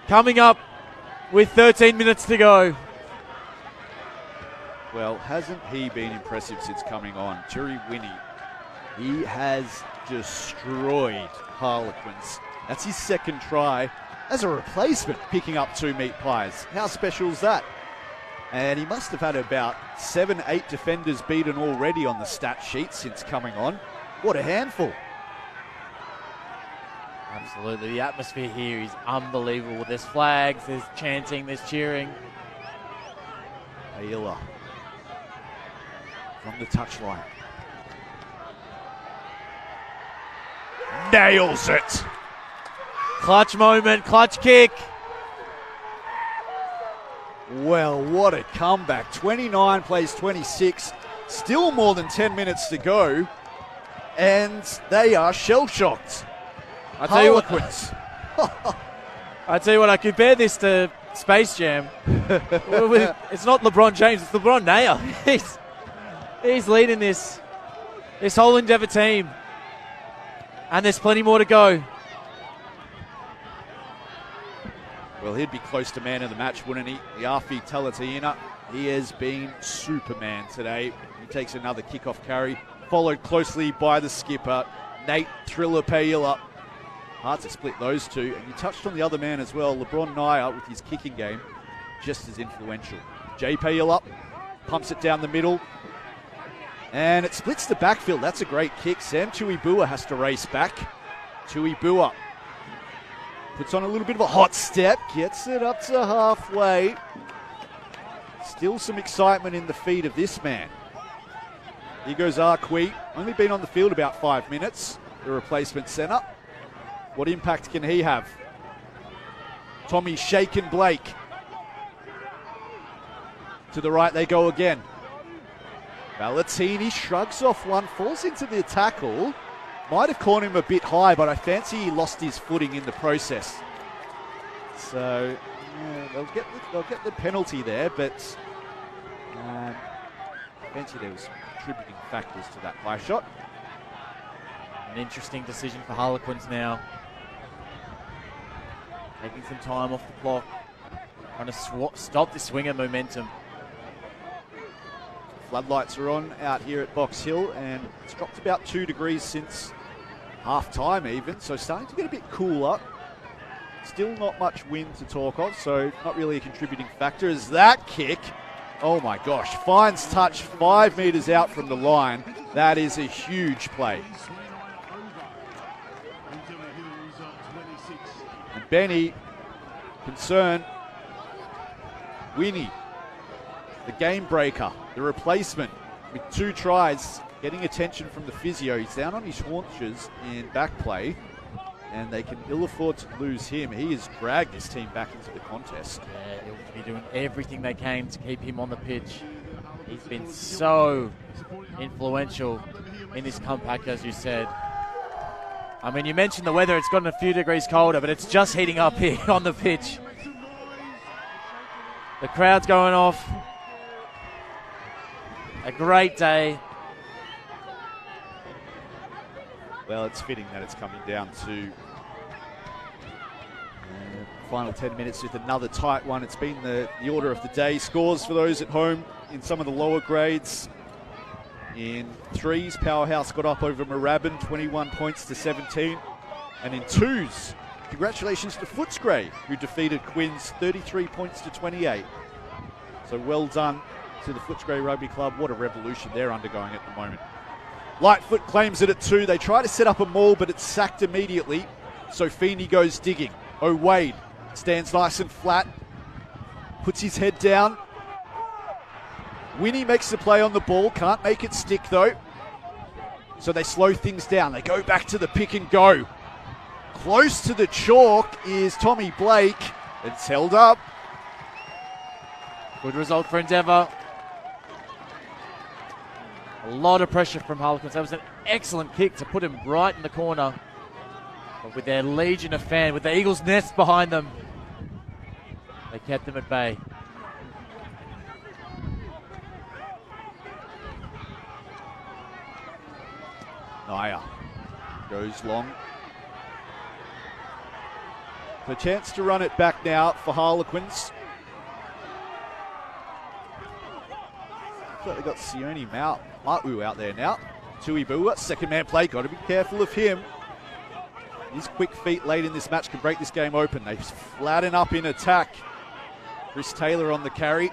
coming up with 13 minutes to go. Well, hasn't he been impressive since coming on? Jerry Winnie, he has destroyed Harlequins. That's his second try as a replacement, picking up 2 meat pies. How special is that? And he must have had about 7-8 defenders beaten already on the stat sheet since coming on. What a handful. Absolutely. The atmosphere here is unbelievable. There's flags, there's chanting, there's cheering. Paella from the touchline. Nails it. Clutch moment, clutch kick. Well, what a comeback. 29 plays 26. Still more than 10 minutes to go. And they are shell-shocked. I tell you Harlequins. I tell you what, I compare this to Space Jam. It's not LeBron James, it's LeBron Naya. He's leading this whole Endeavour team. And there's plenty more to go. Well, he'd be close to man of the match, wouldn't he? Iafi Talatina, he has been Superman today. He takes another kickoff carry, followed closely by the skipper, Nate Thriller Paella. Hard to split those two. And you touched on the other man as well, LeBron Naya, with his kicking game, just as influential. Jay Paella pumps it down the middle. And it splits the backfield. That's a great kick. Sam Tuibua has to race back. Tuibua puts on a little bit of a hot step. Gets it up to halfway. Still some excitement in the feet of this man. Here goes Arqui. Only been on the field about 5 minutes. The replacement centre. What impact can he have? Tommy Shaken Blake. To the right they go again. Valentini shrugs off one, falls into the tackle. Might have caught him a bit high, but I fancy he lost his footing in the process. So yeah, they'll get the penalty there, but fancy there was some contributing factors to that high shot. An interesting decision for Harlequins now. Taking some time off the clock. Trying to stop the swinger momentum. Floodlights are on out here at Box Hill, and it's dropped about 2 degrees since half time even, so starting to get a bit cooler. Still not much wind to talk of, so not really a contributing factor. As that kick, oh my gosh, finds touch 5 metres out from the line. That is a huge play. And Benny, concerned. Winnie, the game breaker, the replacement with 2 tries, getting attention from the physio. He's down on his haunches in back play, and they can ill afford to lose him. He has dragged this team back into the contest. Yeah, they'll be doing everything they can to keep him on the pitch. He's been so influential in this comeback, as you said. I mean, you mentioned the weather. It's gotten a few degrees colder, but it's just heating up here on the pitch. The crowd's going off. A great day. Well, it's fitting that it's coming down to final 10 minutes with another tight one. It's been the order of the day. Scores for those at home in some of the lower grades. In 3s, Powerhouse got up over Moorabbin, 21 points to 17. And in 2s, congratulations to Footscray, who defeated Quinns 33 points to 28. So well done to the Footscray Rugby Club. What a revolution they're undergoing at the moment. Lightfoot claims it at 2. They try to set up a maul, but it's sacked immediately. So Feeney goes digging. Wade stands nice and flat, puts his head down. Winnie makes the play on the ball, can't make it stick though. So they slow things down. They go back to the pick and go. Close to the chalk is Tommy Blake. It's held up. Good result for Endeavour. A lot of pressure from Harlequins. That was an excellent kick to put him right in the corner. But with their legion of fans, with the Eagles' nest behind them, they kept them at bay. Naya goes long. The chance to run it back now for Harlequins. Looks like they've got Sione Ma'u out there now. Tui Bua, second man play, got to be careful of him. His quick feet late in this match can break this game open. They flatten up in attack. Chris Taylor on the carry.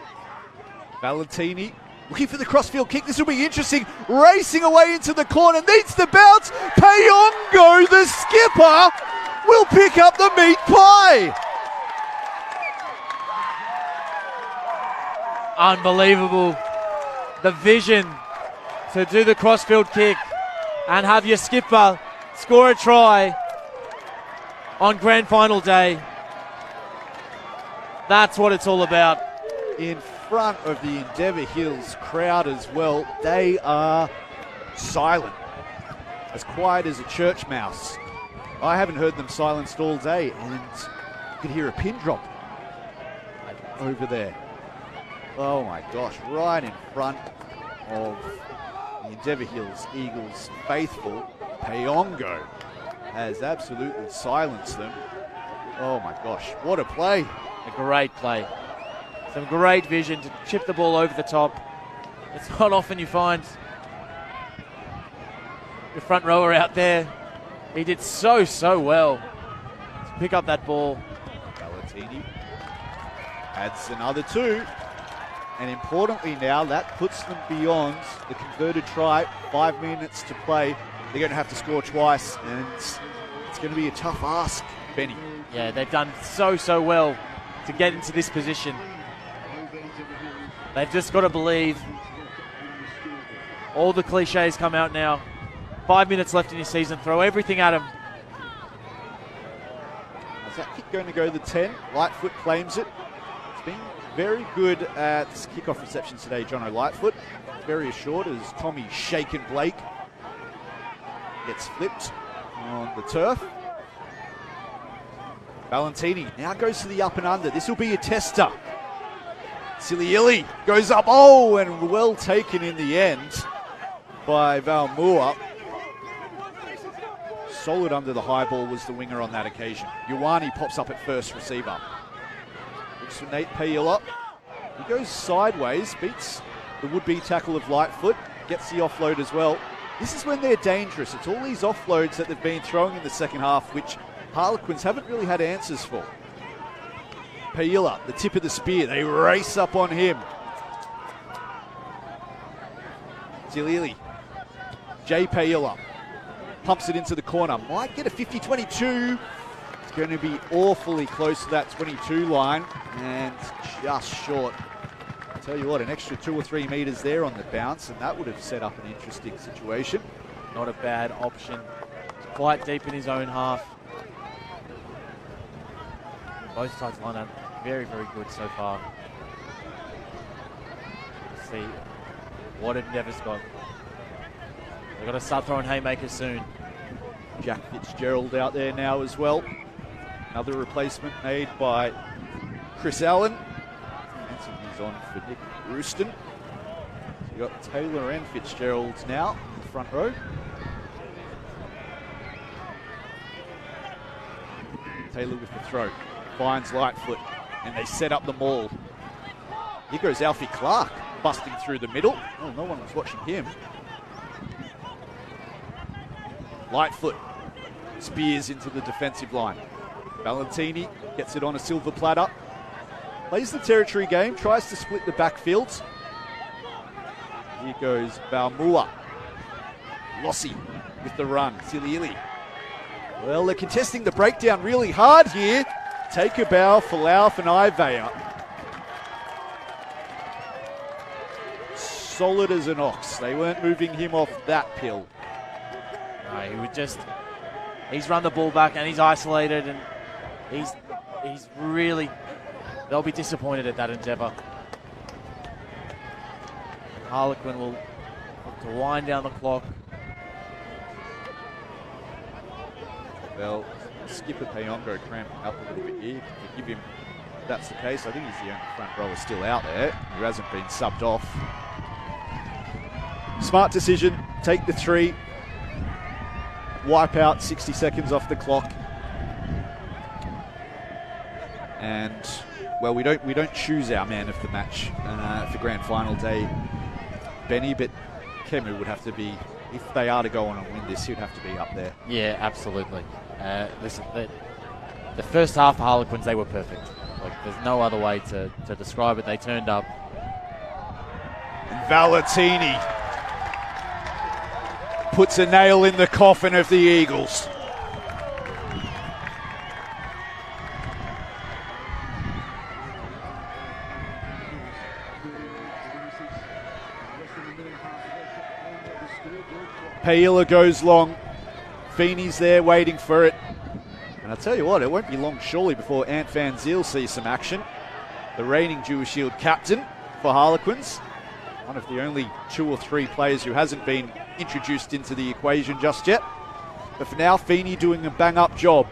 Valentini looking for the crossfield kick. This will be interesting. Racing away into the corner. Needs the bounce. Payongo, the skipper, will pick up the meat pie. Unbelievable. The vision to do the crossfield kick and have your skipper score a try on grand final day. That's what it's all about. In front of the Endeavour Hills crowd as well, they are silent, as quiet as a church mouse. I haven't heard them silenced all day, and you could hear a pin drop over there. Oh my gosh, right in front of the Endeavour Hills Eagles faithful, Payongo has absolutely silenced them. Oh my gosh, what a play. A great play. Some great vision to chip the ball over the top. It's not often you find your front rower out there. He did so well to pick up that ball. Valentini adds another 2. And importantly now, that puts them beyond the converted try. 5 minutes to play. They're going to have to score twice, and it's going to be a tough ask, Benny. Yeah, they've done so well to get into this position. They've just got to believe. All the cliches come out now. 5 minutes left in your season. Throw everything at them. Is that kick going to go to the 10? Lightfoot claims it. It's been very good at kickoff receptions today, Jono Lightfoot. Very assured as Tommy Shaken Blake gets flipped on the turf. Valentini now goes to the up and under. This will be a tester. Siliili goes up. Oh, and well taken in the end by Valmua. Solid under the high ball was the winger on that occasion. Ioane pops up at first receiver. Looks for Nate Paila. He goes sideways, beats the would-be tackle of Lightfoot, gets the offload as well. This is when they're dangerous. It's all these offloads that they've been throwing in the second half, which Harlequins haven't really had answers for. Paila, the tip of the spear. They race up on him. Zilili. Jay Paila pumps it into the corner. Might get a 50-22. It's going to be awfully close to that 22 line and just short. I'll tell you what, an extra 2 or 3 metres there on the bounce, and that would have set up an interesting situation. Not a bad option. He's quite deep in his own half. Both sides line up very, very good so far. Let's see what Endeavour's got. They've got to start throwing haymakers soon. Jack Fitzgerald out there now as well. Another replacement made by Chris Allen. He's on for Nick Rooston. So you've got Taylor and Fitzgerald now in the front row. Taylor with the throw. Finds Lightfoot, and they set up the maul. Here goes Alfie Clark, busting through the middle. Oh, no one was watching him. Lightfoot spears into the defensive line. Valentini gets it on a silver platter. Plays the territory game, tries to split the backfield. Here goes Valmua. Lossi with the run. Siliili. Well, they're contesting the breakdown really hard here. Take a bow for Lauf and Ivea. Solid as an ox. They weren't moving him off that pill. No, he would just... He's run the ball back and he's isolated, and he's really... They'll be disappointed at that Endeavour. Harlequin will look to wind down the clock. Well, Skipper Payongo cramping up a little bit here. If you give him, if that's the case, I think he's the only front rower still out there who hasn't been subbed off. Smart decision, take the 3, wipe out 60 seconds off the clock. And, well, we don't choose our man of the match for grand final day, Benny, but Kemu would have to be, if they are to go on and win this, he'd have to be up there. Yeah, absolutely. Listen, the first half for Harlequins, they were perfect. Like, there's no other way to describe it. They turned up. And Valentini puts a nail in the coffin of the Eagles. Paila goes long. Feeney's there waiting for it. And I'll tell you what, it won't be long surely before Ant Van Zyl sees some action. The reigning Dewar Shield captain for Harlequins. One of the only 2 or 3 players who hasn't been introduced into the equation just yet. But for now, Feeney doing a bang-up job.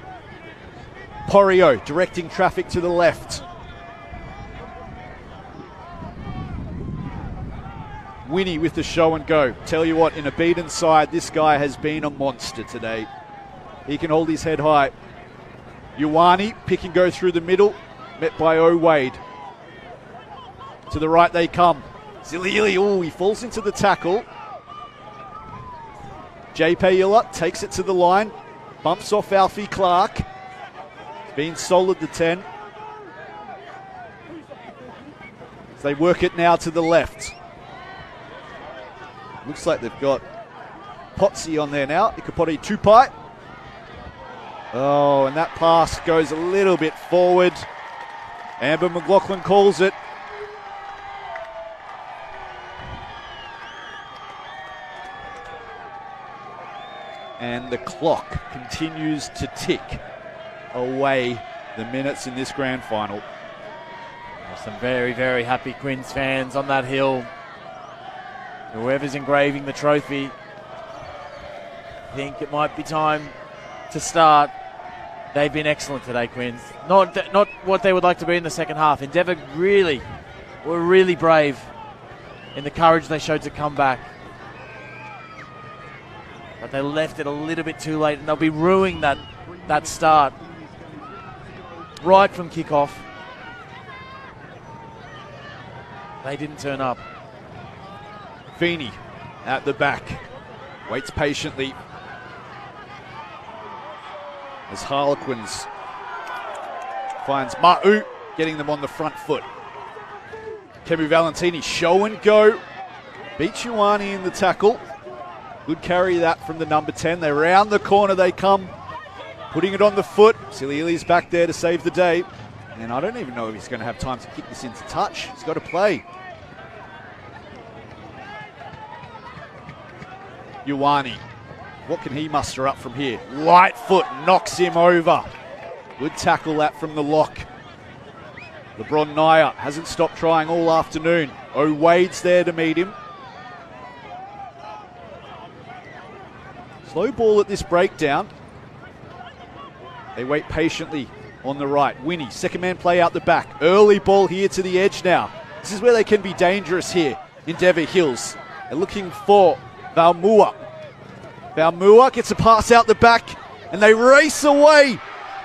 Porio directing traffic to the left. Winnie with the show and go. Tell you what, in a beaten side, this guy has been a monster today. He can hold his head high. Ioane, pick and go through the middle, met by O'Wade. To the right they come. Ziliili, oh, he falls into the tackle. Jay Paila takes it to the line, bumps off Alfie Clark. He's been solid, the 10. As they work it now to the left. Looks like they've got Potsy on there now. Ikapoti Tupai. Oh, and that pass goes a little bit forward. Amber McLaughlin calls it. And the clock continues to tick away the minutes in this grand final. There's some very, very happy Quins fans on that hill. Whoever's engraving the trophy, I think it might be time to start. They've been excellent today, Quins. Not what they would like to be in the second half. Endeavour really were really brave in the courage they showed to come back. But they left it a little bit too late, and they'll be ruining that start right from kickoff. They didn't turn up. Feeney at the back, waits patiently as Harlequins finds Ma'u, getting them on the front foot. Kemu Valentini, show and go. Beat Ioane in the tackle. Good carry that from the number 10. They round the corner, they come, putting it on the foot. Siliili's back there to save the day. And I don't even know if he's going to have time to kick this into touch. He's got to play. Ioane, what can he muster up from here? Light foot knocks him over. Good tackle that from the lock. LeBron Naya hasn't stopped trying all afternoon. Wade's there to meet him. Slow ball at this breakdown. They wait patiently on the right. Winnie, second man play out the back. Early ball here to the edge now. This is where they can be dangerous here. Endeavour Hills. They're looking for Valmua. Valmua gets a pass out the back and they race away.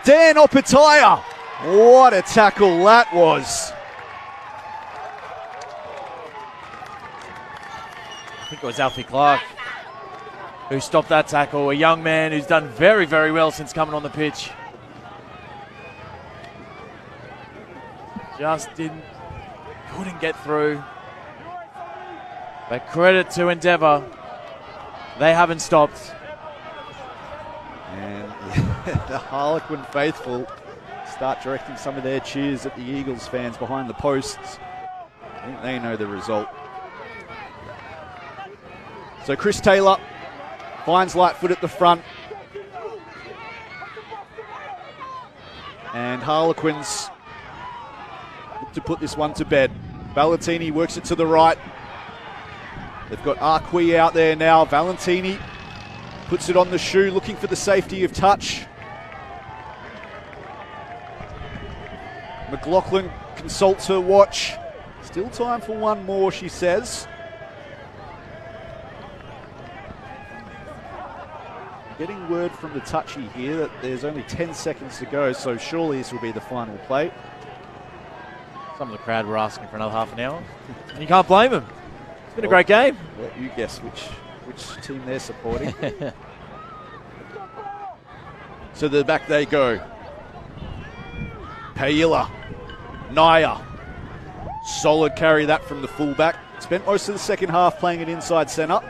Dan Opataya. What a tackle that was. I think it was Alfie Clark who stopped that tackle. A young man who's done very, very well since coming on the pitch. Just couldn't get through. But credit to Endeavour. They haven't stopped. And the Harlequin faithful start directing some of their cheers at the Eagles fans behind the posts. I think they know the result. So Chris Taylor finds Lightfoot at the front. And Harlequins look to put this one to bed. Valentini works it to the right. They've got Arqui out there now. Valentini puts it on the shoe, looking for the safety of touch. McLaughlin consults her watch. Still time for one more, she says. Getting word from the touchy here that there's only 10 seconds to go, so surely this will be the final play. Some of the crowd were asking for another half an hour. And you can't blame them. It's been a great game. Let you guess which team they're supporting. So the back they go. Paila, Naya. Solid carry that from the fullback. Spent most of the second half playing it inside centre.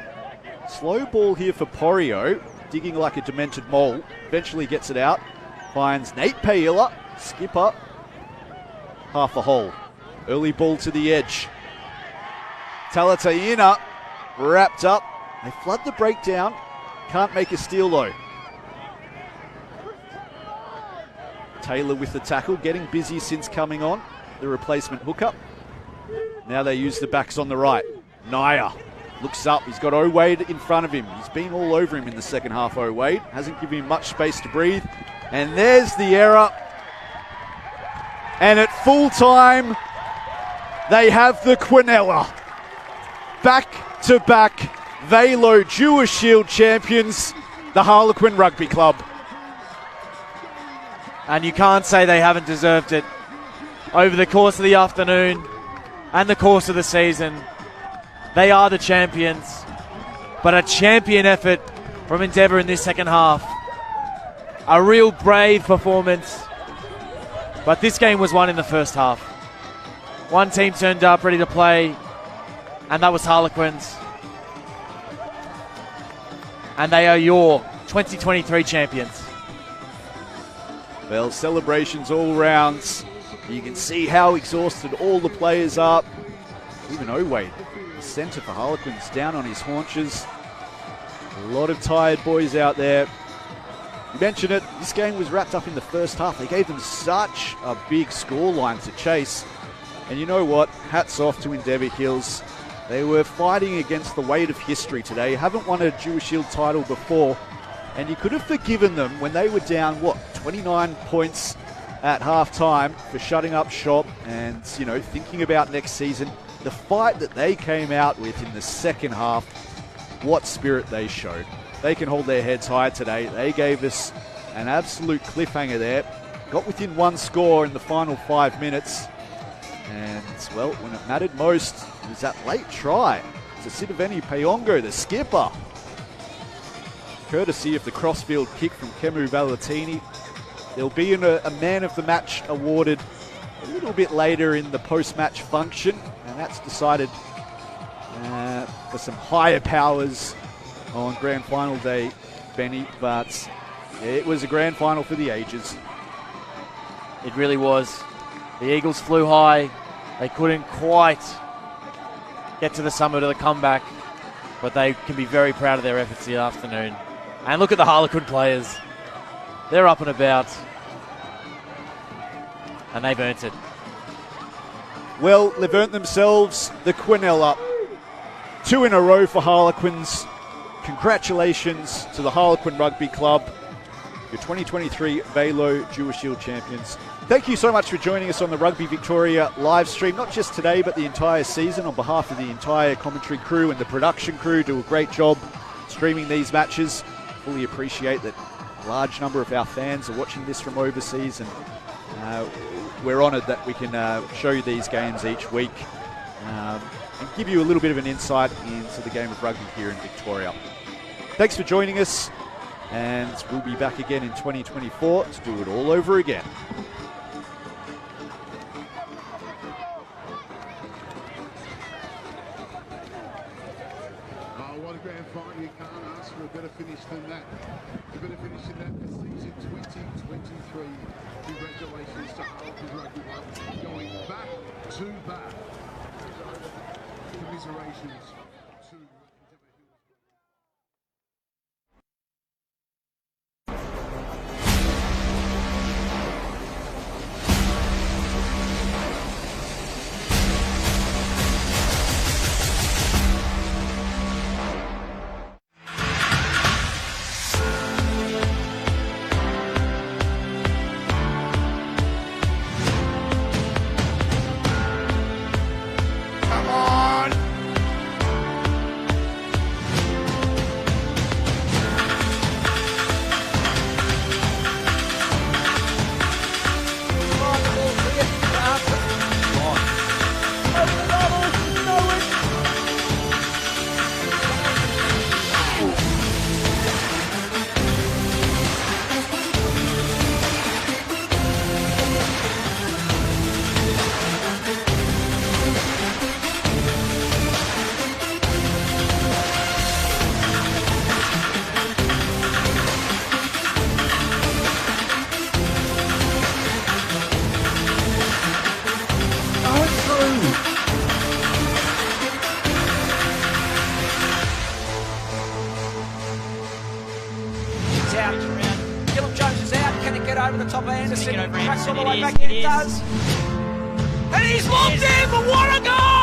Slow ball here for Porio, digging like a demented mole. Eventually gets it out. Finds Nate Paila, skipper. Half a hole. Early ball to the edge. Talataina wrapped up. They flood the breakdown. Can't make a steal though. Taylor with the tackle, getting busy since coming on. The replacement hookup. Now they use the backs on the right. Naya looks up. He's got Wade in front of him. He's been all over him in the second half, Wade. Hasn't given him much space to breathe. And there's the error. And at full time, they have the Quinella. Back-to-back Velo Dewar Shield champions, the Harlequin Rugby Club. And you can't say they haven't deserved it. Over the course of the afternoon and the course of the season, they are the champions. But a champion effort from Endeavour in this second half. A real brave performance. But this game was won in the first half. One team turned up ready to play, and that was Harlequins. And they are your 2023 champions. Well, celebrations all rounds. You can see how exhausted all the players are. Even Wade, the centre for Harlequins, down on his haunches. A lot of tired boys out there. You mentioned it, this game was wrapped up in the first half. They gave them such a big scoreline to chase. And you know what? Hats off to Endeavour Hills. They were fighting against the weight of history today. Haven't won a Dewar Shield title before. And you could have forgiven them when they were down, 29 points at half-time for shutting up shop and, you know, thinking about next season. The fight that they came out with in the second half, what spirit they showed. They can hold their heads high today. They gave us an absolute cliffhanger there. Got within one score in the final 5 minutes. And, well, when it mattered most, it was that late try. It's a Sitiveni Payongo, the skipper. Courtesy of the crossfield kick from Kemu Valentini. There'll be a man of the match awarded a little bit later in the post-match function. And that's decided for some higher powers on grand final day, Benny. But it was a grand final for the ages. It really was. The Eagles flew high. They couldn't quite get to the summit of the comeback, but they can be very proud of their efforts this afternoon. And look at the Harlequin players. They're up and about, and they've earned it. Well, they've earned themselves the Quinella. 2 in a row for Harlequins. Congratulations to the Harlequin Rugby Club, your 2023 Velo Dewar Shield champions. Thank you so much for joining us on the Rugby Victoria live stream, not just today, but the entire season. On behalf of the entire commentary crew and the production crew, do a great job streaming these matches. Fully appreciate that a large number of our fans are watching this from overseas, and we're honoured that we can show you these games each week and give you a little bit of an insight into the game of rugby here in Victoria. Thanks for joining us, and we'll be back again in 2024 to do it all over again. What a grand final. You can't ask for a better finish than that. A better finish than that for season 2023. Congratulations to Harlequins Rugby Club. Going back to back. Commiserations to Endeavour. Over the top of Anderson, tracks all the way back in, it does. And he's locked in, but what a goal!